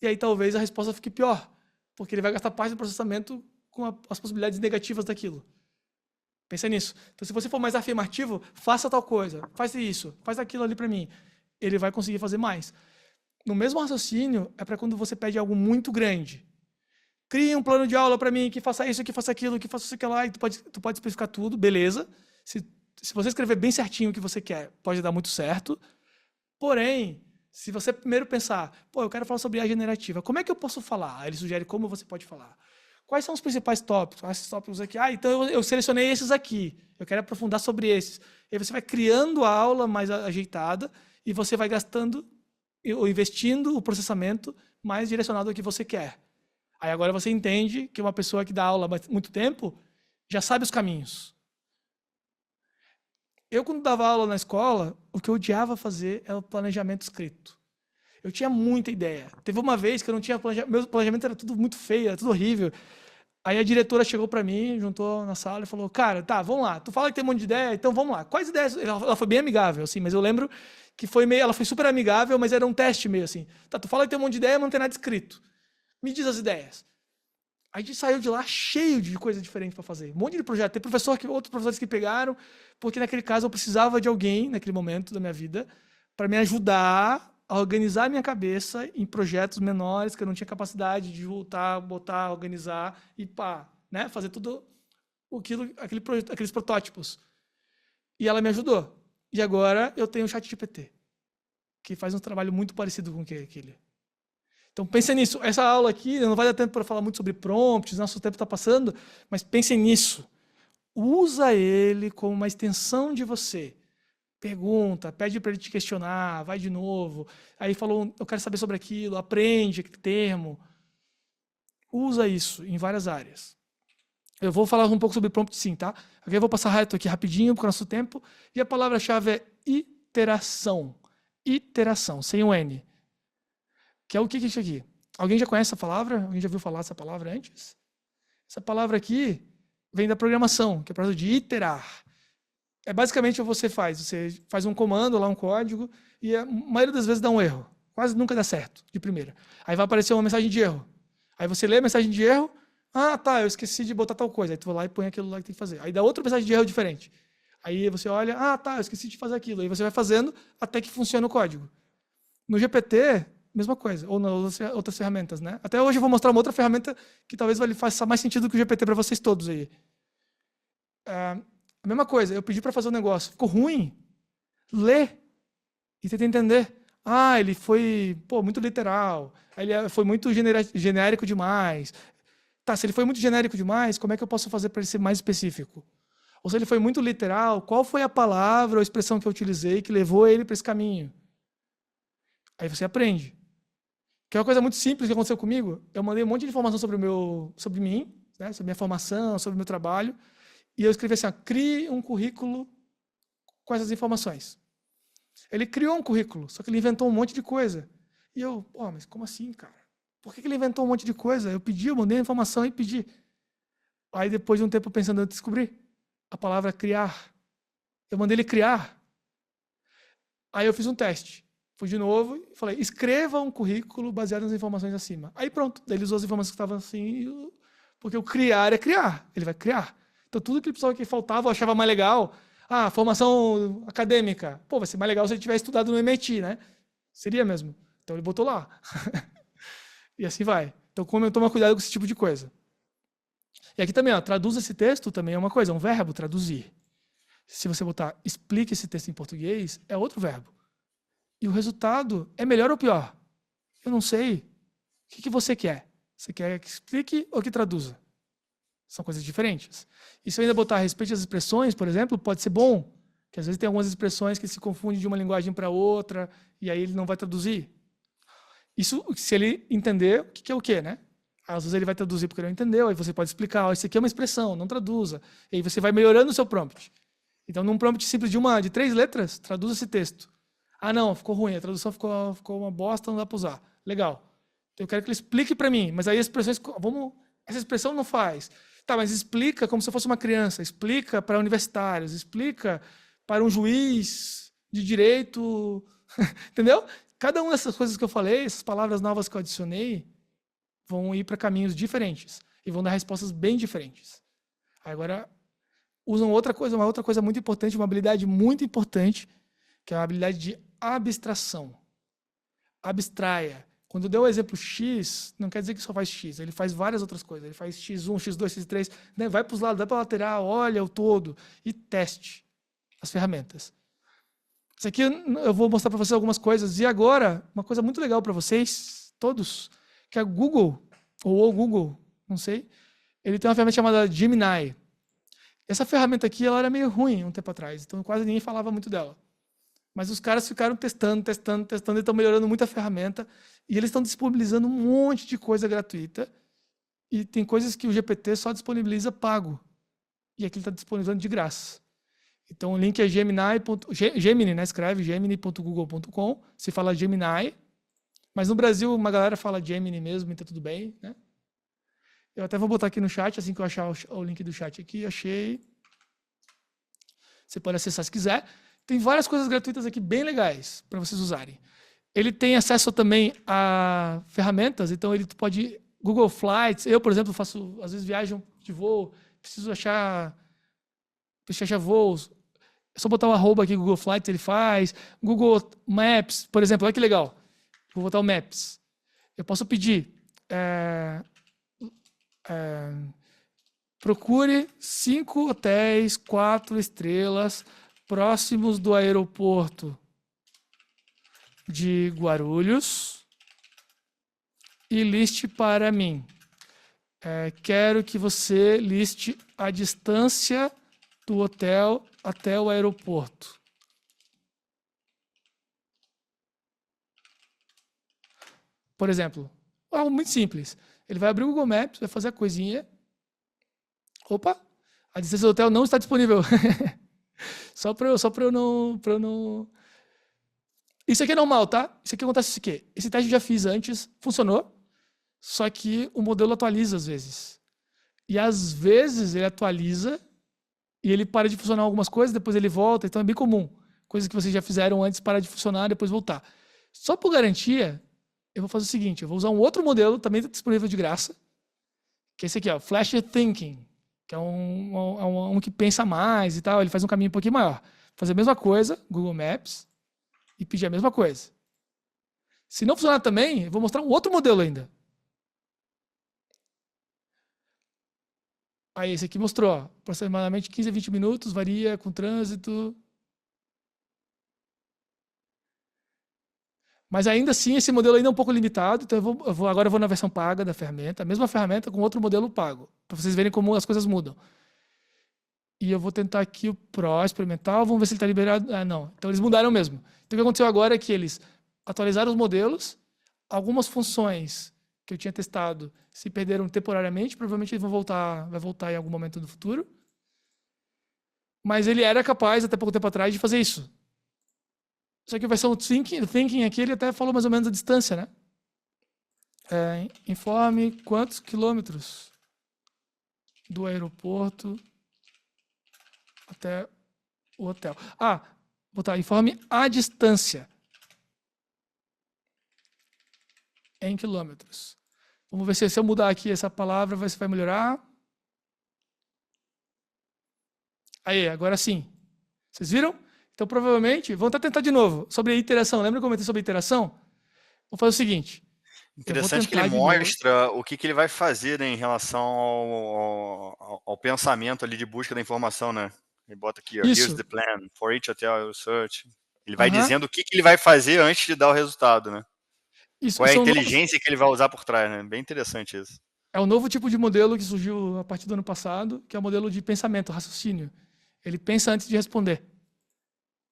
E aí talvez a resposta fique pior, porque ele vai gastar parte do processamento com as possibilidades negativas daquilo. Pensa nisso. Então, se você for mais afirmativo, faça tal coisa, faz isso, faz aquilo ali para mim. Ele vai conseguir fazer mais. No mesmo raciocínio, é para quando você pede algo muito grande. Crie um plano de aula para mim, que faça isso, que faça aquilo, que faça isso, que lá, e tu pode especificar tudo, beleza. Se você escrever bem certinho o que você quer, pode dar muito certo. Porém, se você primeiro pensar, pô, eu quero falar sobre IA generativa, como é que eu posso falar? Ele sugere como você pode falar. Quais são os principais tópicos? Esses tópicos aqui. Então eu selecionei esses aqui. Eu quero aprofundar sobre esses. E aí você vai criando a aula mais ajeitada e você vai gastando ou investindo o processamento mais direcionado ao que você quer. Aí agora você entende que uma pessoa que dá aula há muito tempo já sabe os caminhos. Eu, quando dava aula na escola, o que eu odiava fazer era o planejamento escrito. Eu tinha muita ideia. Teve uma vez que eu não tinha planejamento, meu planejamento era tudo muito feio, era tudo horrível. Aí a diretora chegou para mim, juntou na sala e falou, cara, tá, vamos lá, tu fala que tem um monte de ideia, então vamos lá. Quais ideias? Ela foi bem amigável, assim, mas eu lembro que ela foi super amigável, mas era um teste meio assim. Tá, tu fala que tem um monte de ideia, mas não tem nada escrito. Me diz as ideias. A gente saiu de lá cheio de coisa diferente para fazer. Um monte de projeto. Tem outros professores que pegaram, porque naquele caso eu precisava de alguém, naquele momento da minha vida, para me ajudar a organizar a minha cabeça em projetos menores, que eu não tinha capacidade de voltar, botar, organizar e né, fazer tudo aqueles protótipos. E ela me ajudou. E agora eu tenho o ChatGPT, que faz um trabalho muito parecido com aquele. Então, pensem nisso. Essa aula aqui, não vai dar tempo para falar muito sobre prompts, nosso tempo está passando, mas pensem nisso. Usa ele como uma extensão de você. Pergunta, pede para ele te questionar, vai de novo. Aí falou, eu quero saber sobre aquilo, aprende aquele termo. Usa isso em várias áreas. Eu vou falar um pouco sobre prompt sim, tá? Aqui eu vou passar reto aqui rapidinho por nosso tempo. E a palavra-chave é iteração. Iteração, sem o N. Que é o que é isso aqui? Alguém já conhece essa palavra? Alguém já ouviu falar dessa palavra antes? Essa palavra aqui vem da programação, que é para de iterar. É basicamente o que você faz um comando lá, um código, e a maioria das vezes dá um erro. Quase nunca dá certo, de primeira. Aí vai aparecer uma mensagem de erro. Aí você lê a mensagem de erro, tá, eu esqueci de botar tal coisa. Aí tu vai lá e põe aquilo lá que tem que fazer. Aí dá outra mensagem de erro diferente. Aí você olha, tá, eu esqueci de fazer aquilo. Aí você vai fazendo até que funcione o código. No GPT, mesma coisa, ou nas outras ferramentas, né? Até hoje eu vou mostrar uma outra ferramenta que talvez faça mais sentido que o GPT para vocês todos aí. A mesma coisa, eu pedi para fazer um negócio, ficou ruim, lê e tenta entender. Ele foi muito literal, ele foi muito genérico demais. Tá, se ele foi muito genérico demais, como é que eu posso fazer para ele ser mais específico? Ou se ele foi muito literal, qual foi a palavra ou a expressão que eu utilizei que levou ele para esse caminho? Aí você aprende. Que é uma coisa muito simples que aconteceu comigo. Eu mandei um monte de informação sobre mim, né, sobre minha formação, sobre o meu trabalho, e eu escrevi assim, crie um currículo com essas informações. Ele criou um currículo, só que ele inventou um monte de coisa. E eu, mas como assim, cara? Por que ele inventou um monte de coisa? Eu mandei a informação e pedi. Aí depois de um tempo pensando, eu descobri a palavra criar. Eu mandei ele criar. Aí eu fiz um teste. Fui de novo e falei, escreva um currículo baseado nas informações acima. Aí pronto, daí ele usou as informações que estavam assim, porque o criar é criar, ele vai criar. Então tudo que faltava eu achava mais legal. Formação acadêmica. Vai ser mais legal se ele tivesse estudado no MIT, né? Seria mesmo. Então ele botou lá. E assim vai. Então toma cuidado com esse tipo de coisa. E aqui também, traduz esse texto também é uma coisa, é um verbo, traduzir. Se você botar explique esse texto em português, é outro verbo. E o resultado é melhor ou pior? Eu não sei. O que você quer? Você quer que explique ou que traduza? São coisas diferentes. E se eu ainda botar a respeito das expressões, por exemplo, pode ser bom. Que às vezes tem algumas expressões que se confundem de uma linguagem para outra, e aí ele não vai traduzir. Isso, se ele entender o que é o quê, né? Às vezes ele vai traduzir porque ele não entendeu, aí você pode explicar, isso aqui é uma expressão, não traduza. E aí você vai melhorando o seu prompt. Então, num prompt simples de 3 letras, traduza esse texto. Não, ficou ruim, a tradução ficou uma bosta, não dá para usar. Legal. Eu quero que ele explique para mim, mas aí as expressões, essa expressão não faz. Tá, mas explica como se fosse uma criança, explica para universitários, explica para um juiz de direito, entendeu? Cada uma dessas coisas que eu falei, essas palavras novas que eu adicionei, vão ir para caminhos diferentes e vão dar respostas bem diferentes. Agora, usam uma outra coisa muito importante, uma habilidade muito importante, que é a habilidade de abstração. Abstraia. Quando deu o exemplo X, não quer dizer que só faz X, ele faz várias outras coisas. Ele faz X1, X2, X3, né? Vai para os lados, vai para a lateral, olha o todo e teste as ferramentas. Isso aqui eu vou mostrar para vocês algumas coisas. E agora, uma coisa muito legal para vocês, todos, que é o Google, ou o Google, não sei, ele tem uma ferramenta chamada Gemini. Essa ferramenta aqui, ela era meio ruim um tempo atrás, então quase ninguém falava muito dela. Mas os caras ficaram testando, e estão melhorando muito a ferramenta. E eles estão disponibilizando um monte de coisa gratuita. E tem coisas que o GPT só disponibiliza pago. E aqui ele está disponibilizando de graça. Então o link é Gemini, né? Escreve gemini.google.com. Se fala Gemini. Mas no Brasil uma galera fala Gemini mesmo, então tudo bem, né? Eu até vou botar aqui no chat, assim que eu achar o link do chat aqui. Achei. Você pode acessar se quiser. Tem várias coisas gratuitas aqui bem legais para vocês usarem. Ele tem acesso também a ferramentas, então ele pode Google Flights. Eu, por exemplo, faço às vezes viajo de voo, preciso achar voos. É só botar o arroba aqui Google Flights, ele faz. Google Maps, por exemplo, olha que legal. Vou botar o Maps. Eu posso pedir procure 5 hotéis 4 estrelas próximos do aeroporto de Guarulhos e liste para mim. Quero que você liste a distância do hotel até o aeroporto. Por exemplo, algo muito simples. Ele vai abrir o Google Maps, vai fazer a coisinha. Opa, a distância do hotel não está disponível. Só para eu não... Isso aqui é normal, tá? Isso aqui acontece o quê? Esse teste eu já fiz antes, funcionou, só que o modelo atualiza às vezes. E às vezes ele atualiza e ele para de funcionar algumas coisas, depois ele volta, então é bem comum. Coisas que vocês já fizeram antes parar de funcionar, depois voltar. Só por garantia, eu vou fazer o seguinte, eu vou usar um outro modelo, também disponível de graça, que é esse aqui, ó, Flash Thinking, que é um que pensa mais e tal, ele faz um caminho um pouquinho maior. Fazer a mesma coisa, Google Maps, e pedir a mesma coisa. Se não funcionar também, eu vou mostrar um outro modelo ainda. Aí esse aqui mostrou, ó, aproximadamente 15 a 20 minutos, varia com trânsito. Mas ainda assim, esse modelo ainda é um pouco limitado, então agora eu vou na versão paga da ferramenta, a mesma ferramenta com outro modelo pago, para vocês verem como as coisas mudam. E eu vou tentar aqui o Pro experimental, vamos ver se ele está liberado. Ah, não. Então eles mudaram mesmo. Então o que aconteceu agora é que eles atualizaram os modelos, algumas funções que eu tinha testado se perderam temporariamente, provavelmente eles vai voltar em algum momento do futuro. Mas ele era capaz, até pouco tempo atrás, de fazer isso. Só que a versão Thinking aqui, ele até falou mais ou menos a distância, né? Informe quantos quilômetros do aeroporto até o hotel. Vou botar informe a distância em quilômetros. Vamos ver se eu mudar aqui essa palavra, vai melhorar. Aí, agora sim. Vocês viram? Então, provavelmente, vamos tentar de novo. Sobre a iteração. Lembra que eu comentei sobre a iteração? Vou fazer o seguinte. Interessante que ele mostra o que ele vai fazer, né, em relação ao pensamento ali de busca da informação, né? Ele bota aqui, ó, here's the plan for each hotel you search. Ele vai dizendo o que ele vai fazer antes de dar o resultado, né? Qual é a inteligência que ele vai usar por trás, né? Bem interessante isso. É um novo tipo de modelo que surgiu a partir do ano passado, que é o modelo de pensamento, raciocínio. Ele pensa antes de responder.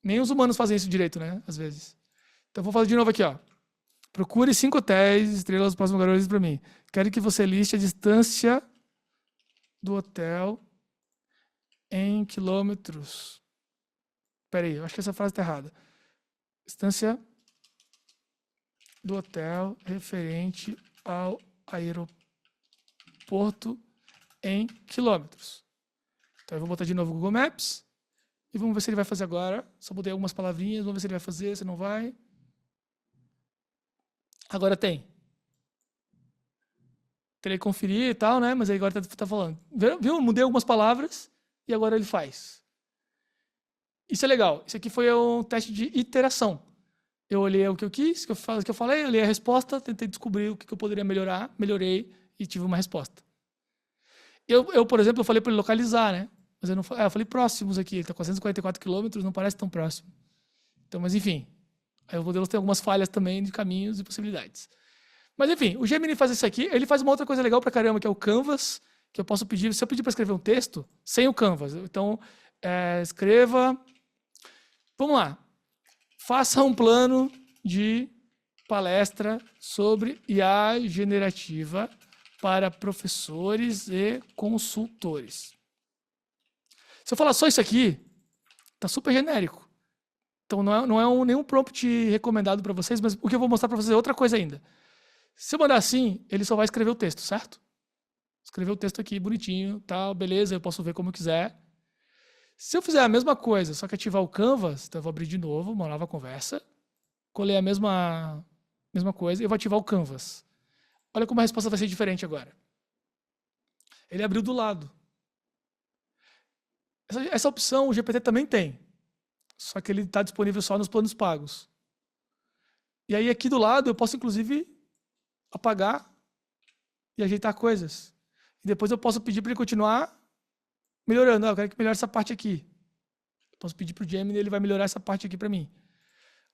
Nem os humanos fazem isso direito, né? Às vezes. Então, vou fazer de novo aqui, ó. Procure 5 hotéis, estrelas próximo Guarulhos para mim. Quero que você liste a distância do hotel em quilômetros. Espera aí, eu acho que essa frase está errada. Distância do hotel referente ao aeroporto em quilômetros. Então, eu vou botar de novo o Google Maps e vamos ver se ele vai fazer agora. Só botei algumas palavrinhas, vamos ver se ele vai fazer, se não vai. Agora tem. Teria que conferir e tal, né? Mas aí agora tá falando. Viu? Mudei algumas palavras e agora ele faz. Isso é legal. Isso aqui foi um teste de iteração. Eu olhei o que eu quis, o que eu falei, olhei a resposta, tentei descobrir o que eu poderia melhorar, melhorei e tive uma resposta. Por exemplo, eu falei para ele localizar, né? Mas eu falei próximos aqui, ele está 444 quilômetros, não parece tão próximo. Então, mas enfim, aí o modelo tem algumas falhas também de caminhos e possibilidades. Mas enfim, o Gemini faz isso aqui, ele faz uma outra coisa legal pra caramba, que é o Canvas, que eu posso pedir, se eu pedir para escrever um texto, sem o Canvas, então escreva, vamos lá, faça um plano de palestra sobre IA generativa para professores e consultores. Se eu falar só isso aqui, tá super genérico. Então não é nenhum prompt recomendado para vocês, mas o que eu vou mostrar para vocês é outra coisa ainda. Se eu mandar assim, ele só vai escrever o texto, certo? Escrever o texto aqui bonitinho, tal, beleza, eu posso ver como eu quiser. Se eu fizer a mesma coisa, só que ativar o Canvas, então eu vou abrir de novo, uma nova conversa, colei a mesma coisa e eu vou ativar o Canvas. Olha como a resposta vai ser diferente agora. Ele abriu do lado. Essa opção o GPT também tem, só que ele está disponível só nos planos pagos. E aí aqui do lado eu posso inclusive apagar e ajeitar coisas. E depois eu posso pedir para ele continuar melhorando. Eu quero que melhore essa parte aqui. Eu posso pedir para o Gemini e ele vai melhorar essa parte aqui para mim.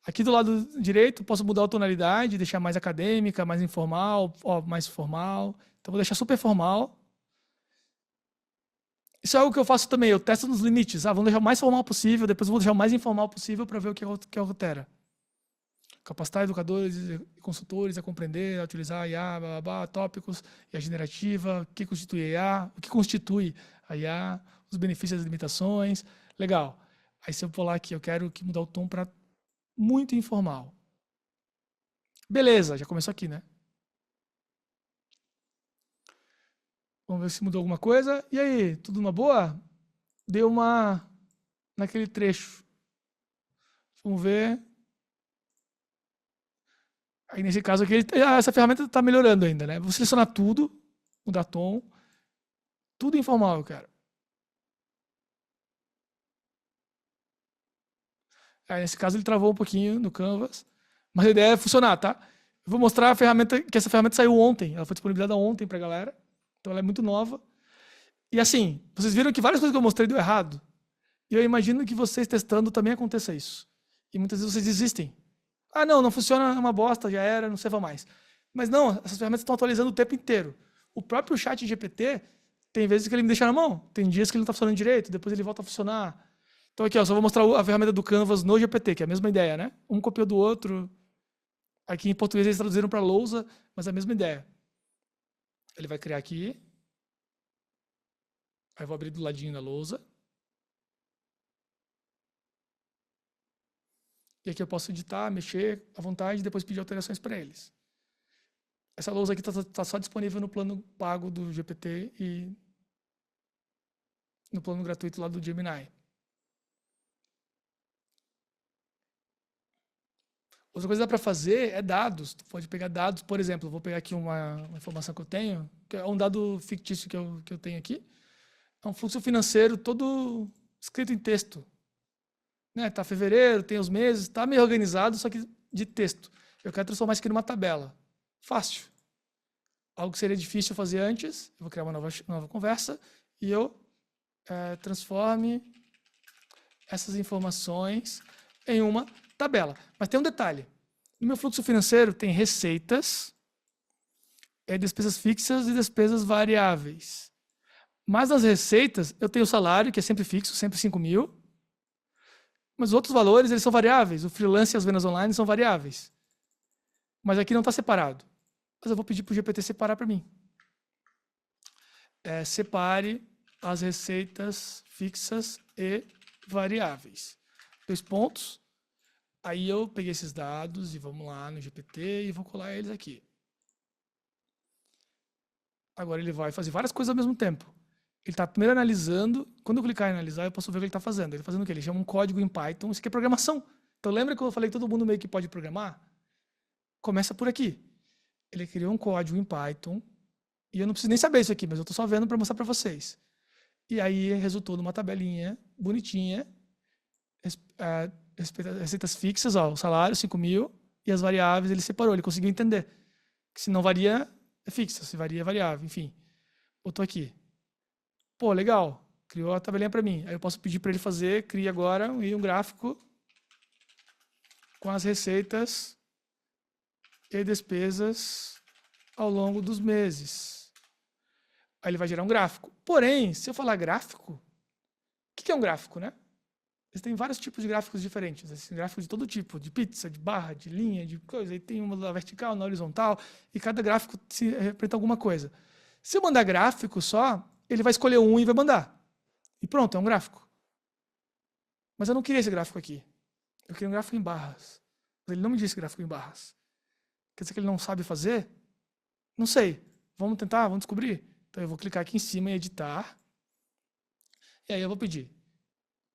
Aqui do lado direito eu posso mudar a tonalidade, deixar mais acadêmica, mais informal, mais formal. Então vou deixar super formal. Isso é algo que eu faço também, eu testo nos limites. Vamos deixar o mais formal possível, depois eu vou deixar o mais informal possível para ver o que altera. Capacitar educadores e consultores a compreender, a utilizar a IA, blá, blá, blá, tópicos, IA generativa, o que constitui a IA, os benefícios e as limitações. Legal. Aí se eu for lá aqui, eu quero mudar o tom para muito informal. Beleza, já começou aqui, né? Vamos ver se mudou alguma coisa. E aí, tudo uma boa? Deu uma naquele trecho. Vamos ver. Aí nesse caso aqui, essa ferramenta está melhorando ainda, né? Vou selecionar tudo, mudar tom. Tudo informal, eu quero. Aí nesse caso ele travou um pouquinho no Canvas. Mas a ideia é funcionar, tá? Eu vou mostrar a ferramenta, que essa ferramenta saiu ontem. Ela foi disponibilizada ontem para a galera. Então ela é muito nova. E assim, vocês viram que várias coisas que eu mostrei deu errado. E eu imagino que vocês testando também aconteça isso. E muitas vezes vocês desistem. Não funciona, é uma bosta, já era, não serve mais. Mas não, essas ferramentas estão atualizando o tempo inteiro. O próprio chat GPT, tem vezes que ele me deixa na mão. Tem dias que ele não está funcionando direito, depois ele volta a funcionar. Então aqui, ó, só vou mostrar a ferramenta do Canvas no GPT, que é a mesma ideia, né? Um copiou do outro. Aqui em português eles traduziram para lousa, mas é a mesma ideia. Ele vai criar aqui. Aí eu vou abrir do ladinho da lousa. E aqui eu posso editar, mexer à vontade e depois pedir alterações para eles. Essa lousa aqui está só disponível no plano pago do GPT e no plano gratuito lá do Gemini. Outra coisa que dá para fazer é dados. Tu pode pegar dados, por exemplo, vou pegar aqui uma informação que eu tenho, que é um dado fictício que eu tenho aqui. É um fluxo financeiro todo escrito em texto. Né? Tá fevereiro, tem os meses, está meio organizado, só que de texto. Eu quero transformar isso aqui numa tabela. Fácil. Algo que seria difícil fazer antes, eu vou criar uma nova conversa e eu transforme essas informações em uma tabela. Mas tem um detalhe. No meu fluxo financeiro tem receitas, despesas fixas e despesas variáveis. Mas nas receitas eu tenho o salário, que é sempre fixo, sempre 5 mil. Mas os outros valores eles são variáveis. O freelance e as vendas online são variáveis. Mas aqui não está separado. Mas eu vou pedir para o GPT separar para mim. Separe as receitas fixas e variáveis. 2 pontos. Aí eu peguei esses dados e vamos lá no GPT e vou colar eles aqui. Agora ele vai fazer várias coisas ao mesmo tempo. Ele está primeiro analisando. Quando eu clicar em analisar, eu posso ver o que ele está fazendo. Ele está fazendo o quê? Ele chama um código em Python. Isso aqui é programação. Então lembra que eu falei que todo mundo meio que pode programar? Começa por aqui. Ele criou um código em Python. E eu não preciso nem saber isso aqui, mas eu estou só vendo para mostrar para vocês. E aí resultou numa tabelinha bonitinha, receitas fixas, ó, o salário, 5 mil, e as variáveis ele separou, ele conseguiu entender. Que se não varia, é fixa, se varia, é variável, enfim. Botou aqui. Pô, legal, criou a tabelinha para mim. Aí eu posso pedir para ele fazer, cria agora um gráfico com as receitas e despesas ao longo dos meses. Aí ele vai gerar um gráfico. Porém, se eu falar gráfico, o que é um gráfico, né? Existem vários tipos de gráficos diferentes. Existem gráficos de todo tipo, de pizza, de barra, de linha, de coisa. Aí tem uma na vertical, na horizontal, e cada gráfico se representa alguma coisa. Se eu mandar gráfico só, ele vai escolher um e vai mandar. E pronto, é um gráfico. Mas eu não queria esse gráfico aqui. Eu queria um gráfico em barras. Mas ele não me disse gráfico em barras. Quer dizer que ele não sabe fazer? Não sei. Vamos tentar? Vamos descobrir? Então eu vou clicar aqui em cima em editar. E aí eu vou pedir.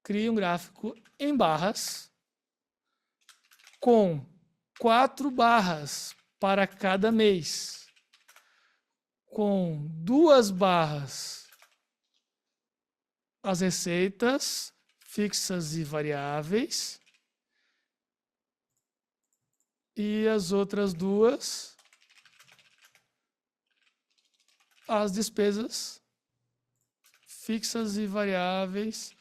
Crie um gráfico em barras com 4 barras para cada mês, com 2 barras as receitas fixas e variáveis e as outras 2 as despesas fixas e variáveis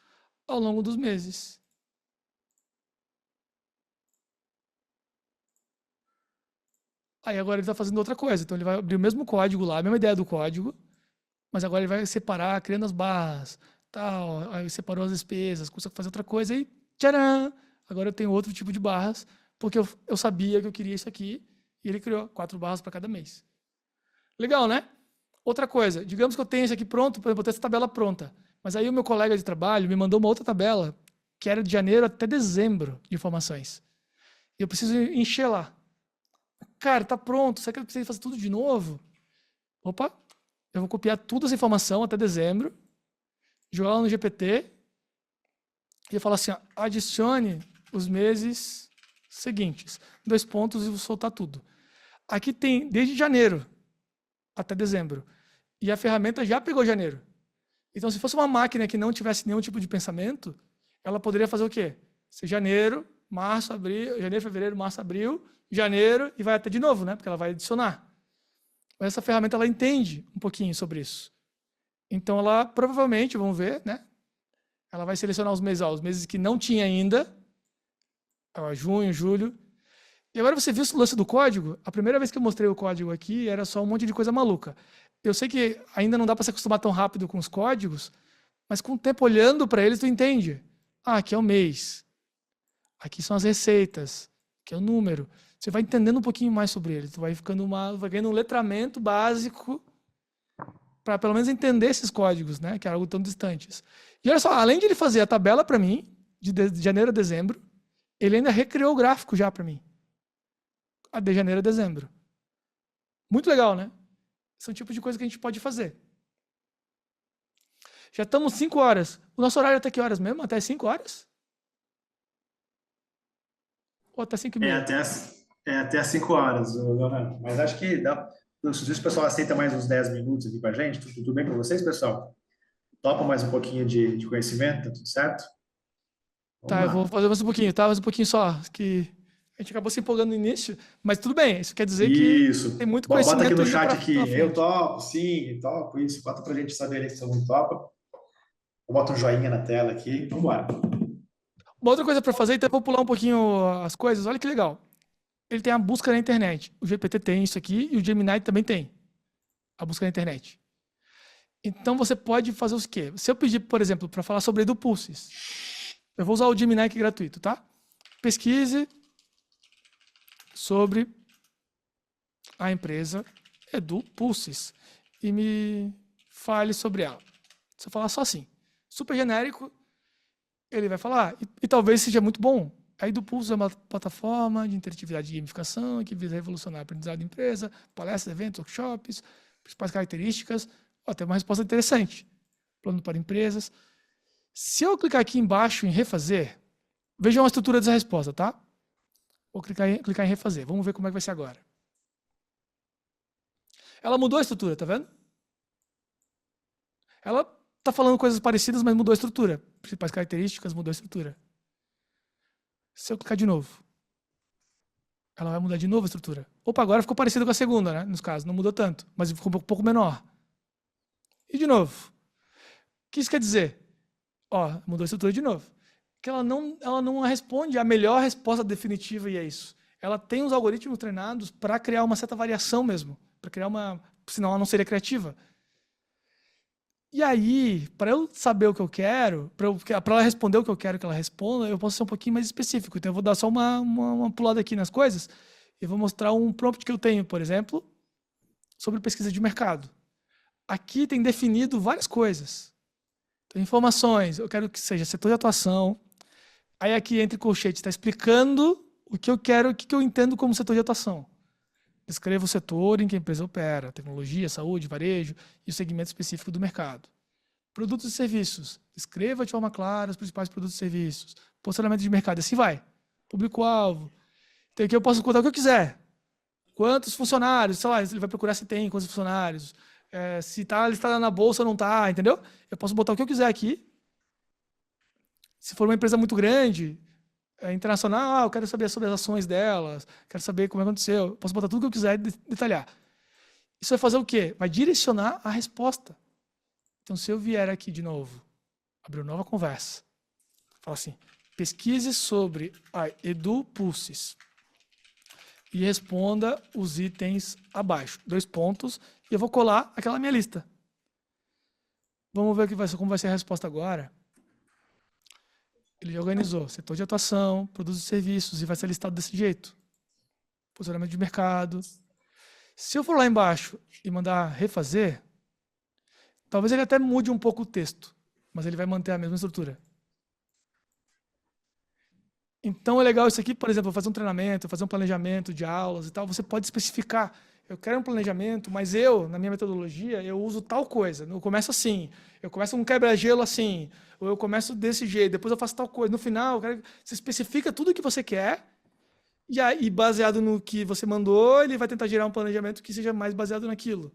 ao longo dos meses. Aí agora ele está fazendo outra coisa. Então ele vai abrir o mesmo código lá, a mesma ideia do código, mas agora ele vai separar, criando as barras, tal. Aí separou as despesas, consegue fazer outra coisa e tcharam! Agora eu tenho outro tipo de barras, porque eu sabia que eu queria isso aqui, e ele criou 4 barras para cada mês. Legal, né? Outra coisa, digamos que eu tenho isso aqui pronto, por exemplo, eu tenho essa tabela pronta. Mas aí o meu colega de trabalho me mandou uma outra tabela, que era de janeiro até dezembro de informações. E eu preciso encher lá. Cara, tá pronto, será que eu preciso fazer tudo de novo? Opa, eu vou copiar toda essa informação até dezembro, jogar lá no GPT e falar assim, ó, adicione os meses seguintes. 2 pontos e vou soltar tudo. Aqui tem desde janeiro até dezembro. E a ferramenta já pegou janeiro. Então, se fosse uma máquina que não tivesse nenhum tipo de pensamento, ela poderia fazer o quê? Ser janeiro, março, abril, janeiro, fevereiro, março, abril, janeiro, e vai até de novo, né? Porque ela vai adicionar. Mas essa ferramenta, ela entende um pouquinho sobre isso. Então, ela provavelmente, vamos ver, né? Ela vai selecionar os meses que não tinha ainda, junho, julho. E agora você viu o lance do código? A primeira vez que eu mostrei o código aqui, era só um monte de coisa maluca. Eu sei que ainda não dá para se acostumar tão rápido com os códigos, mas com o tempo olhando para eles, tu entende. Ah, aqui é o mês. Aqui são as receitas. Aqui é o número. Você vai entendendo um pouquinho mais sobre ele. Tu vai vai ganhando um letramento básico para pelo menos entender esses códigos, né? Que é algo tão distantes. E olha só, além de ele fazer a tabela para mim, de janeiro a dezembro, ele ainda recriou o gráfico já para mim. De janeiro a dezembro. Muito legal, né? São tipos de coisa que a gente pode fazer. Já estamos 5 horas. O nosso horário é até que horas mesmo? Até 5 horas? Ou até 5 e meia? Até as 5 horas, Leonardo. Mas acho que dá. Não sei se o pessoal aceita mais uns 10 minutos aqui com a gente. Tudo bem para vocês, pessoal? Topa mais um pouquinho de conhecimento? Tá tudo certo? Tá, eu vou fazer mais um pouquinho, tá? Mais um pouquinho só. Que a gente acabou se empolgando no início, mas tudo bem. Isso quer dizer que tem muito conhecimento. Bota aqui no chat aqui. Eu topo, sim, topo isso. Bota pra gente saber aí se todo mundo topa. Bota um joinha na tela aqui. Vamos embora. Uma outra coisa para fazer, então eu vou pular um pouquinho as coisas. Olha que legal. Ele tem a busca na internet. O GPT tem isso aqui e o Gemini também tem a busca na internet. Então você pode fazer o quê? Se eu pedir, por exemplo, para falar sobre EduPulses, eu vou usar o Gemini aqui gratuito, tá? Pesquise sobre a empresa EduPulses e me fale sobre ela. Se eu falar só assim, super genérico, ele vai falar, e talvez seja muito bom. A EduPulses é uma plataforma de interatividade e gamificação que visa revolucionar a aprendizado da empresa, palestras, eventos, workshops, principais características, tem uma resposta interessante. Plano para empresas. Se eu clicar aqui embaixo em refazer, vejam a estrutura dessa resposta, tá? Vou clicar em refazer. Vamos ver como é que vai ser agora. Ela mudou a estrutura, tá vendo? Ela tá falando coisas parecidas, mas mudou a estrutura. Principais características, mudou a estrutura. Se eu clicar de novo, ela vai mudar de novo a estrutura. Opa, agora ficou parecido com a segunda, né? Nos casos, não mudou tanto, mas ficou um pouco menor. E de novo. O que isso quer dizer? Ó, mudou a estrutura de novo. Que ela não responde a melhor resposta definitiva e é isso. Ela tem os algoritmos treinados para criar uma certa variação mesmo, para criar uma, senão ela não seria criativa. E aí, para eu saber o que eu quero, para ela responder o que eu quero que ela responda, eu posso ser um pouquinho mais específico. Então eu vou dar só uma pulada aqui nas coisas e vou mostrar um prompt que eu tenho, por exemplo, sobre pesquisa de mercado. Aqui tem definido várias coisas. Então, informações, eu quero que seja setor de atuação. Aí aqui entre colchetes está explicando o que eu quero, o que eu entendo como setor de atuação. Descreva o setor em que a empresa opera, tecnologia, saúde, varejo e o segmento específico do mercado. Produtos e serviços. Descreva de forma clara os principais produtos e serviços. Posicionamento de mercado, assim vai. Público-alvo. Então aqui eu posso contar o que eu quiser. Quantos funcionários, sei lá, ele vai procurar se tem, quantos funcionários. Se está listada na bolsa ou não está, entendeu? Eu posso botar o que eu quiser aqui. Se for uma empresa muito grande, internacional, eu quero saber sobre as ações delas, quero saber como aconteceu. Eu posso botar tudo que eu quiser e detalhar. Isso vai fazer o quê? Vai direcionar a resposta. Então, se eu vier aqui de novo, abrir uma nova conversa, fala assim, pesquise sobre a EduPulses e responda os itens abaixo. 2 pontos, e eu vou colar aquela minha lista. Vamos ver como vai ser a resposta agora. Ele já organizou setor de atuação, produtos e serviços, e vai ser listado desse jeito. Posicionamento de mercado. Se eu for lá embaixo e mandar refazer, talvez ele até mude um pouco o texto, mas ele vai manter a mesma estrutura. Então é legal isso aqui, por exemplo, fazer um treinamento, fazer um planejamento de aulas e tal, você pode especificar. Eu quero um planejamento, mas na minha metodologia, eu uso tal coisa. Eu começo assim, eu começo um quebra-gelo assim, ou eu começo desse jeito, depois eu faço tal coisa. No final, você especifica tudo o que você quer, e aí, baseado no que você mandou, ele vai tentar gerar um planejamento que seja mais baseado naquilo.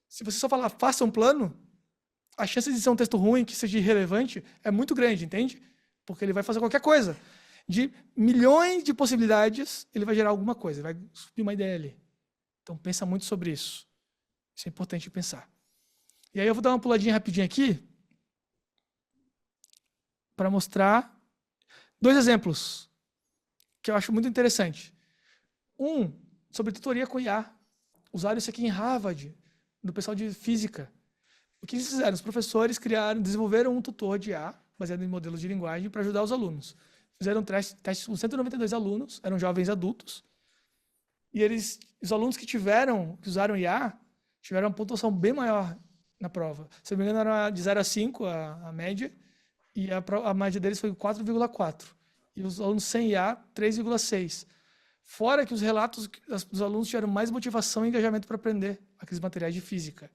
Se você só falar, faça um plano, a chance de ser um texto ruim, que seja irrelevante, é muito grande, entende? Porque ele vai fazer qualquer coisa. De milhões de possibilidades, ele vai gerar alguma coisa, vai subir uma ideia ali. Então, pensa muito sobre isso. Isso é importante pensar. E aí eu vou dar uma puladinha rapidinho aqui para mostrar 2 exemplos que eu acho muito interessante. Um, sobre tutoria com IA. Usaram isso aqui em Harvard, no pessoal de física. O que eles fizeram? Os professores desenvolveram um tutor de IA, baseado em modelos de linguagem, para ajudar os alunos. Fizeram testes com 192 alunos, eram jovens adultos, e os alunos que usaram IA, tiveram uma pontuação bem maior na prova. Se não me engano, era de 0 a 5 a média, e a média deles foi 4,4. E os alunos sem IA, 3,6. Fora que os relatos dos alunos tiveram mais motivação e engajamento para aprender aqueles materiais de física.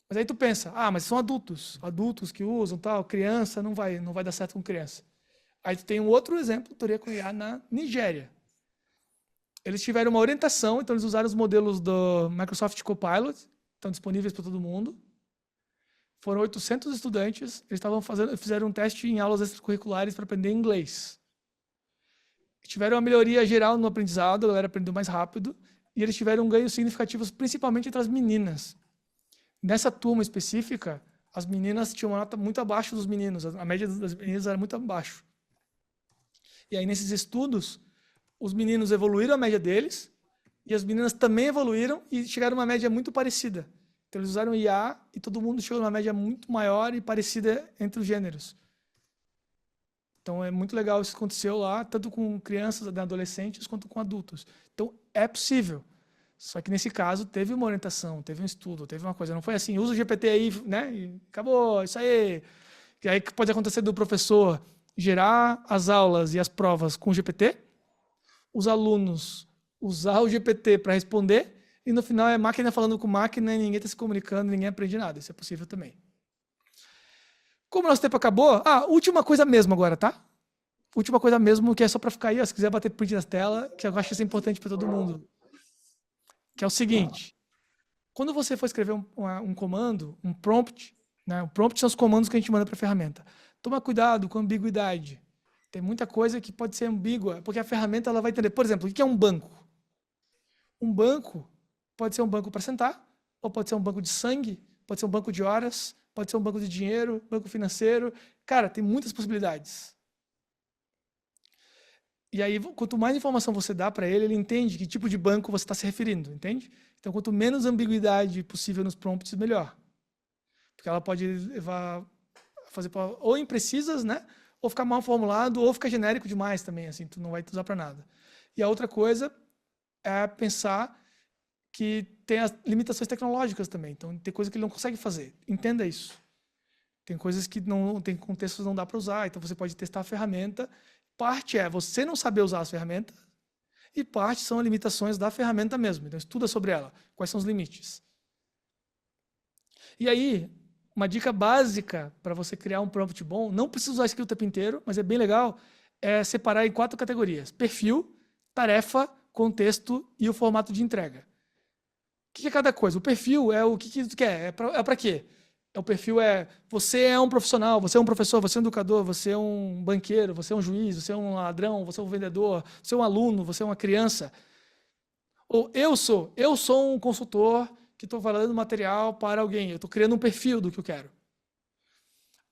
Mas aí tu pensa, mas são adultos que usam, tal, criança, não vai dar certo com criança. Aí tu tem um outro exemplo, tutoria com IA na Nigéria. Eles tiveram uma orientação, então eles usaram os modelos do Microsoft Copilot, estão disponíveis para todo mundo. Foram 800 estudantes, eles fizeram um teste em aulas extracurriculares para aprender inglês. Tiveram uma melhoria geral no aprendizado, a galera aprendeu mais rápido, e eles tiveram ganhos significativos, principalmente entre as meninas. Nessa turma específica, as meninas tinham uma nota muito abaixo dos meninos, a média das meninas era muito abaixo. E aí, nesses estudos, os meninos evoluíram a média deles, e as meninas também evoluíram e chegaram a uma média muito parecida. Então, eles usaram IA e todo mundo chegou a uma média muito maior e parecida entre os gêneros. Então, é muito legal isso que aconteceu lá, tanto com crianças, adolescentes, quanto com adultos. Então, é possível. Só que, nesse caso, teve uma orientação, teve um estudo, teve uma coisa. Não foi assim, usa o GPT aí, né? E acabou, isso aí. E aí pode acontecer do professor gerar as aulas e as provas com o GPT, os alunos usar o GPT para responder, e no final é máquina falando com máquina e ninguém está se comunicando, ninguém aprende nada. Isso é possível também. Como nosso tempo acabou, última coisa mesmo agora, tá? Última coisa mesmo, que é só para ficar aí, se quiser bater print na tela, que eu acho que isso é importante para todo mundo. Que é o seguinte, quando você for escrever um comando, um prompt, né? O prompt são os comandos que a gente manda para a ferramenta. Toma cuidado com ambiguidade. Tem muita coisa que pode ser ambígua, porque a ferramenta ela vai entender. Por exemplo, o que é um banco? Um banco pode ser um banco para sentar, ou pode ser um banco de sangue, pode ser um banco de horas, pode ser um banco de dinheiro, banco financeiro. Cara, tem muitas possibilidades. E aí, quanto mais informação você dá para ele, ele entende que tipo de banco você está se referindo, entende? Então, quanto menos ambiguidade possível nos prompts, melhor. Porque ela pode levar a fazer ou imprecisas, né? Ou ficar mal formulado, ou ficar genérico demais também, assim, tu não vai usar para nada. E a outra coisa é pensar que tem as limitações tecnológicas também. Então, tem coisa que ele não consegue fazer. Entenda isso. Tem coisas que não tem contextos que não dá para usar. Então, você pode testar a ferramenta. Parte é você não saber usar as ferramentas e parte são as limitações da ferramenta mesmo. Então, estuda sobre ela. Quais são os limites. E aí, uma dica básica para você criar um prompt bom, não precisa usar isso aqui o tempo inteiro, mas é bem legal, é separar em 4 categorias. Perfil, tarefa, contexto e o formato de entrega. O que é cada coisa? O perfil é o que tu quer. É para quê? O perfil é, você é um profissional, você é um professor, você é um educador, você é um banqueiro, você é um juiz, você é um ladrão, você é um vendedor, você é um aluno, você é uma criança. Ou eu sou um consultor que estou falando material para alguém, eu estou criando um perfil do que eu quero.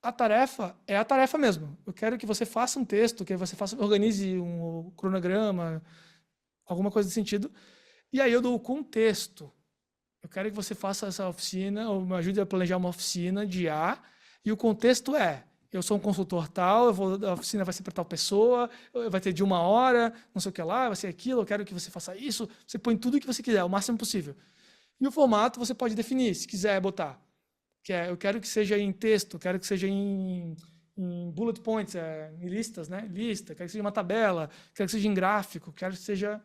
A tarefa é a tarefa mesmo. Eu quero que você faça um texto, que você organize um cronograma, alguma coisa desse sentido. E aí eu dou o contexto. Eu quero que você faça essa oficina, ou me ajude a planejar uma oficina de A, e o contexto é, eu sou um consultor tal, a oficina vai ser para tal pessoa, vai ter de 1 hora, não sei o que lá, vai ser aquilo, eu quero que você faça isso. Você põe tudo o que você quiser, o máximo possível. E o formato você pode definir, se quiser botar. Eu quero que seja em texto, quero que seja em bullet points, em listas, né? Lista, quero que seja uma tabela, quero que seja em gráfico, quero que seja,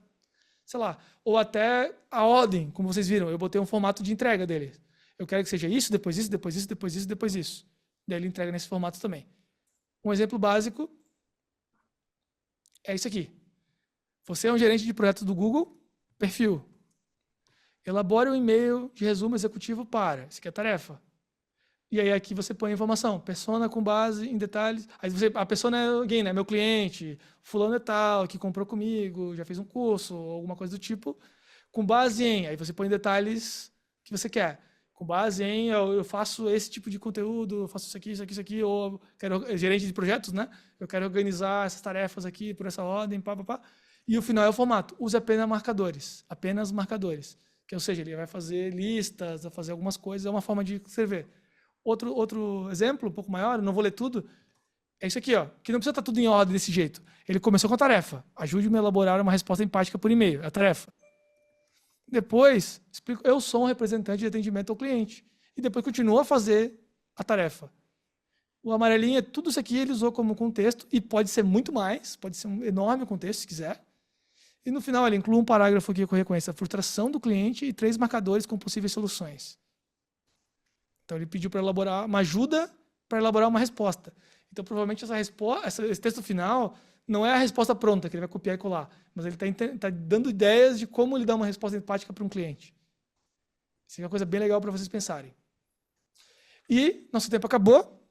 sei lá, ou até a ordem, como vocês viram, eu botei um formato de entrega dele. Eu quero que seja isso, depois isso, depois isso, depois isso, depois isso. Daí ele entrega nesse formato também. Um exemplo básico é isso aqui. Você é um gerente de projetos do Google, perfil. Elabore um e-mail de resumo executivo para. Isso aqui é a tarefa. E aí aqui você põe a informação, persona com base em detalhes. Aí a persona é alguém, né? Meu cliente, fulano é tal, que comprou comigo, já fez um curso, ou alguma coisa do tipo. Com base em, aí você põe detalhes que você quer. Com base em, eu faço esse tipo de conteúdo, eu faço isso aqui, isso aqui, isso aqui, ou gerente de projetos, né? Eu quero organizar essas tarefas aqui por essa ordem, pá, pá, pá. E o final é o formato. Use apenas marcadores. Apenas marcadores. Que, ou seja, ele vai fazer listas, vai fazer algumas coisas, é uma forma de escrever. Outro exemplo, um pouco maior, não vou ler tudo, é isso aqui, ó, que não precisa estar tudo em ordem desse jeito. Ele começou com a tarefa. Ajude-me a elaborar uma resposta empática por e-mail. É a tarefa. Depois, explico, eu sou um representante de atendimento ao cliente. E depois continua a fazer a tarefa. O amarelinho é tudo isso aqui, ele usou como contexto, e pode ser muito mais, pode ser um enorme contexto, se quiser. E no final ele inclui um parágrafo aqui que reconhece a frustração do cliente e 3 marcadores com possíveis soluções. Então ele pediu para elaborar uma ajuda para elaborar uma resposta. Então provavelmente esse texto final não é a resposta pronta que ele vai copiar e colar, mas ele está dando ideias de como ele dá uma resposta empática para um cliente. Isso é uma coisa bem legal para vocês pensarem. E nosso tempo acabou.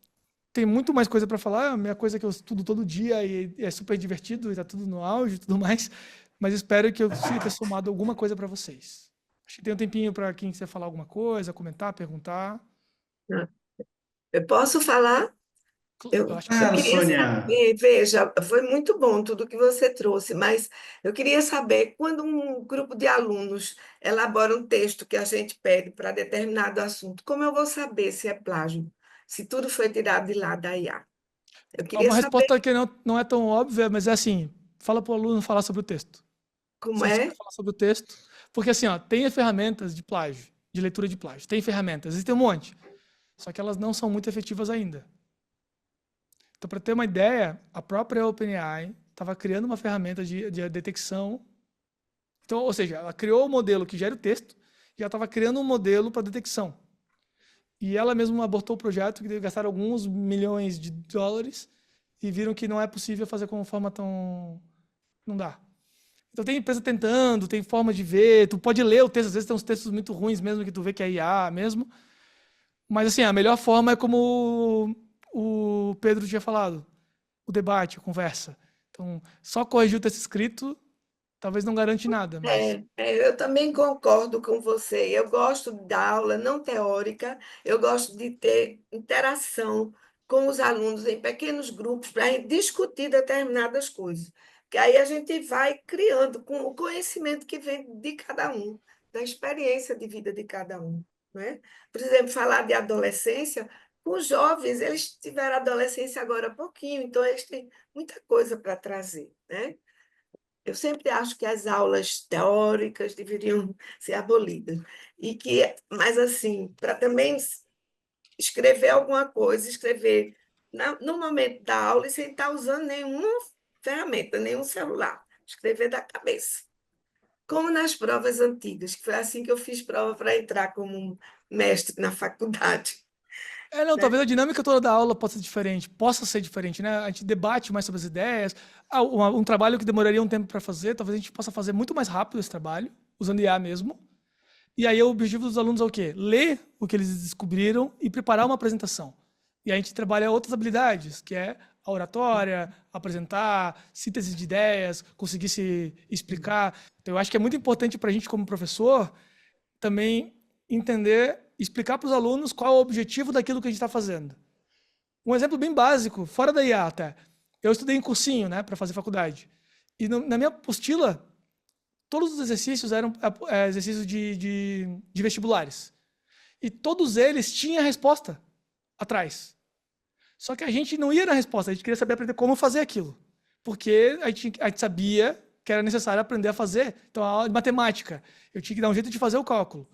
Tem muito mais coisa para falar. A minha coisa que eu estudo todo dia e é super divertido, e está tudo no auge e tudo mais. Mas espero que eu consiga ter somado alguma coisa para vocês. Acho que tem um tempinho para quem quiser falar alguma coisa, comentar, perguntar. Eu posso falar? Eu Eu acho que eu sim. queria Sônia. saber, veja, foi muito bom tudo que você trouxe, mas eu queria saber, quando um grupo de alunos elabora um texto que a gente pede para determinado assunto, como eu vou saber se é plágio? Se tudo foi tirado de lá da IA? Eu Há queria uma saber resposta que não é tão óbvia, mas é assim, fala para o aluno falar sobre o texto. como Se você é. vai falar sobre o texto, porque assim, ó, tem ferramentas de plágio, de leitura de plágio, tem ferramentas, existem um monte, só que elas não são muito efetivas ainda. Então, para ter uma ideia, a própria OpenAI estava criando uma ferramenta de detecção. Então, ou seja, ela criou o modelo que gera o texto e ela estava criando um modelo para detecção. E ela mesma abortou o projeto, que gastaram alguns milhões de dólares e viram que não é possível fazer com forma tão... Não dá. Então tem empresa tentando, tem forma de ver, tu pode ler o texto, às vezes tem uns textos muito ruins mesmo, que tu vê que é IA mesmo. Mas assim, a melhor forma é como o Pedro tinha falado. o debate, a conversa. Então, só corrigir o texto escrito talvez não garante nada, mas... Eu também concordo com você. Eu gosto da aula não teórica, eu gosto de ter interação com os alunos em pequenos grupos para discutir determinadas coisas. Que aí a gente vai criando com o conhecimento que vem de cada um, da experiência de vida de cada um, né? Por exemplo, falar de adolescência, os jovens, eles tiveram adolescência agora há pouquinho, então eles têm muita coisa para trazer, né? Eu sempre acho que as aulas teóricas deveriam ser abolidas. Mas, assim, para também escrever alguma coisa, escrever no momento da aula e sem estar usando nenhuma ferramenta, nenhum celular. Escrever da cabeça. Como nas provas antigas, que foi assim que eu fiz prova para entrar como mestre na faculdade. Não, Né? talvez a dinâmica toda da aula possa ser diferente, né? A gente debate mais sobre as ideias. Um trabalho que demoraria um tempo para fazer, talvez a gente possa fazer muito mais rápido esse trabalho, usando IA mesmo. E aí o objetivo dos alunos é o quê? Ler o que eles descobriram e preparar uma apresentação. E a gente trabalha outras habilidades, que é a oratória, apresentar, síntese de ideias, conseguir se explicar. Então eu acho que é muito importante para a gente como professor também entender, explicar para os alunos qual é o objetivo daquilo que a gente está fazendo. Um exemplo bem básico, fora da IA até. Eu estudei em cursinho, né, para fazer faculdade. E na minha apostila, todos os exercícios eram exercícios de vestibulares. E todos eles tinham a resposta atrás. Só que a gente não ia na resposta, a gente queria saber aprender como fazer aquilo. Porque a gente sabia que era necessário aprender a fazer. Então, a aula de matemática, eu tinha que dar um jeito de fazer o cálculo.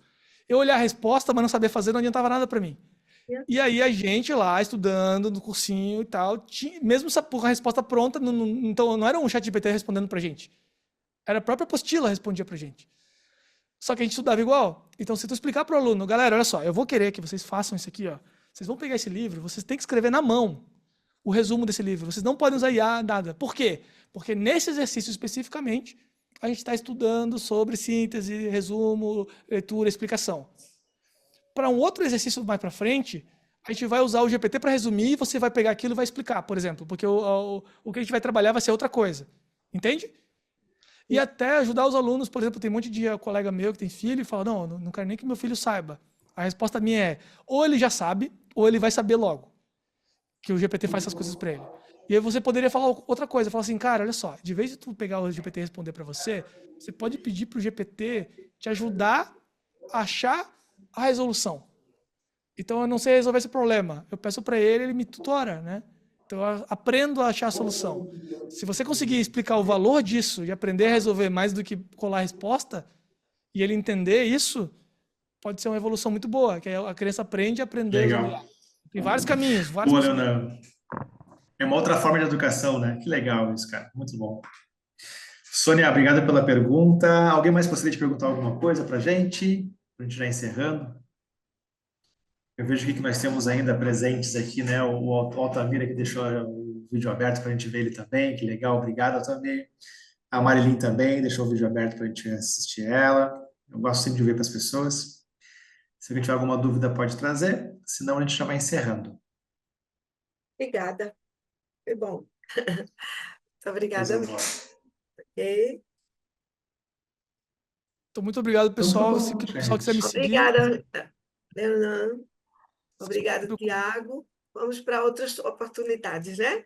Eu olhar a resposta, mas não saber fazer, não adiantava nada para mim. E aí a gente lá, estudando no cursinho e tal, mesmo com a resposta pronta, então não era um chat GPT respondendo pra gente. Era a própria apostila respondia pra gente. Só que a gente estudava igual. Então, se tu explicar pro aluno, galera, olha só, eu vou querer que vocês façam isso aqui, ó. Vocês vão pegar esse livro, vocês têm que escrever na mão o resumo desse livro. Vocês não podem usar IA, nada. Por quê? Porque nesse exercício especificamente, a gente está estudando sobre síntese, resumo, leitura, explicação. Para um outro exercício mais para frente, a gente vai usar o GPT para resumir e você vai pegar aquilo e vai explicar, por exemplo, porque o que a gente vai trabalhar vai ser outra coisa. Entende? E até ajudar os alunos, por exemplo, tem um monte de colega meu que tem filho e fala, não quero nem que meu filho saiba. A resposta minha é, ou ele já sabe, ou ele vai saber logo, que o GPT faz essas coisas para ele. E aí você poderia falar outra coisa, falar assim, cara, olha só, de vez de tu pegar o GPT e responder para você, você pode pedir para o GPT te ajudar a achar a resolução. Então eu não sei resolver esse problema, eu peço para ele me tutora, né? Então eu aprendo a achar a solução. Se você conseguir explicar o valor disso e aprender a resolver mais do que colar a resposta, e ele entender isso, pode ser uma evolução muito boa, que a criança aprende a aprender. Legal. Tem vários caminhos. Pô, Leonardo, é uma outra forma de educação, né? Que legal isso, cara. Muito bom. Sônia, obrigado pela pergunta. Alguém mais gostaria de perguntar alguma coisa para a gente já encerrando? Eu vejo que nós temos ainda presentes aqui, né? O Altamira que deixou o vídeo aberto para a gente ver ele também. Que legal, obrigado, Altamira. A Marilyn também deixou o vídeo aberto para a gente assistir ela. Eu gosto sempre de ver para as pessoas. Se alguém tiver alguma dúvida, pode trazer. Senão, a gente já vai encerrando. Obrigada. Foi bom. Muito obrigada. Okay. Então, muito obrigado, pessoal. Se o pessoal quiser me seguir. Obrigada, Leonan. Obrigada, Tiago. Vamos para outras oportunidades, né?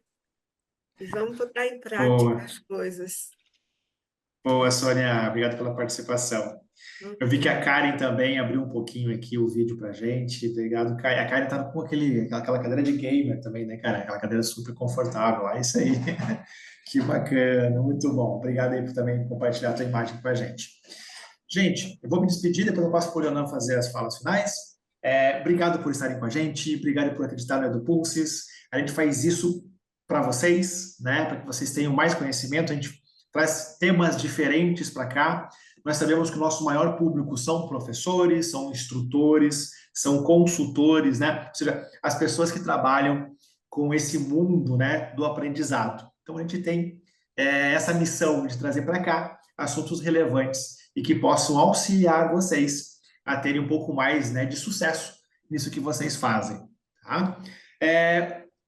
E vamos botar em prática as coisas. Boa, Sônia. Obrigado pela participação. Eu vi que a Karen também abriu um pouquinho aqui o vídeo pra gente. Obrigado, Karen. A Karen tá com aquela cadeira de gamer também, né, cara? Aquela cadeira super confortável. Ah, isso aí. Que bacana, muito bom. Obrigado aí por também compartilhar a tua imagem com a gente. Gente, eu vou me despedir, depois eu passo para o Leonan fazer as falas finais. Obrigado por estarem com a gente, obrigado por acreditar no EduPulses. A gente faz isso para vocês, né? Para que vocês tenham mais conhecimento. A gente traz temas diferentes para cá. Nós sabemos que o nosso maior público são professores, são instrutores, são consultores, né? Ou seja, as pessoas que trabalham com esse mundo, né, do aprendizado. Então, a gente tem essa missão de trazer para cá assuntos relevantes e que possam auxiliar vocês a terem um pouco mais, né, de sucesso nisso que vocês fazem. Tá?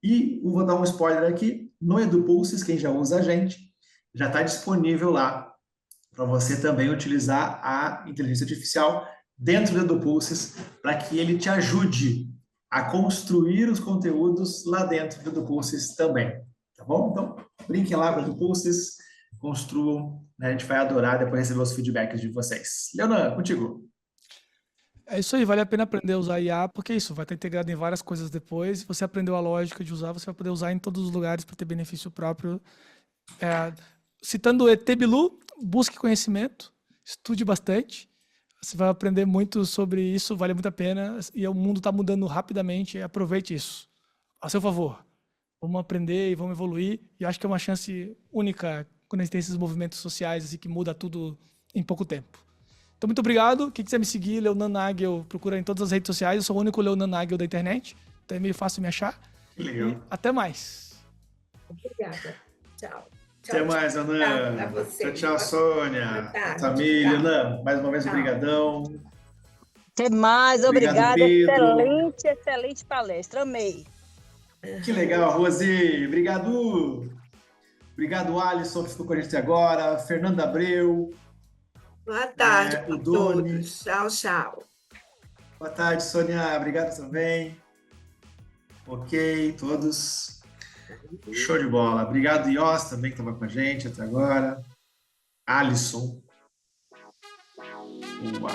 E vou dar um spoiler aqui, no EduPulses, quem já usa a gente, já está disponível lá para você também utilizar a inteligência artificial dentro do EduPulses para que ele te ajude a construir os conteúdos lá dentro do EduPulses também, tá bom? Então, brinquem lá com o EduPulses, construam, né? A gente vai adorar depois receber os feedbacks de vocês. Leonan, contigo. É isso aí, vale a pena aprender a usar IA, porque é isso, vai estar integrado em várias coisas depois. Se você aprendeu a lógica de usar, você vai poder usar em todos os lugares para ter benefício próprio. Citando o ET Bilu, busque conhecimento, estude bastante. Você vai aprender muito sobre isso, vale muito a pena. E o mundo está mudando rapidamente, aproveite isso. A seu favor. Vamos aprender e vamos evoluir. E eu acho que é uma chance única quando a gente tem esses movimentos sociais assim, que muda tudo em pouco tempo. Então, muito obrigado. Quem quiser me seguir, Leonan Nagel, procura em todas as redes sociais. Eu sou o único Leonan Nagel da internet. Então é meio fácil me achar. Que legal. E até mais. Obrigada. Tchau. Até mais, Tchau Ana. pra você. Tchau, Sônia. Boa tarde. Família, Tchau. Ana, mais uma vez, Tchau. obrigadão. Até mais, Obrigado, obrigada. Pedro. Excelente palestra, amei. Que legal, Rose. Obrigado. Obrigado, Alisson, que ficou com a gente até agora. Fernanda Abreu. Boa tarde o para Doni. todos. Tchau, tchau. Boa tarde, Sônia. Obrigado também. Ok, todos. Show de bola. Obrigado, Ios, também que estava com a gente até agora. Alisson. Uau.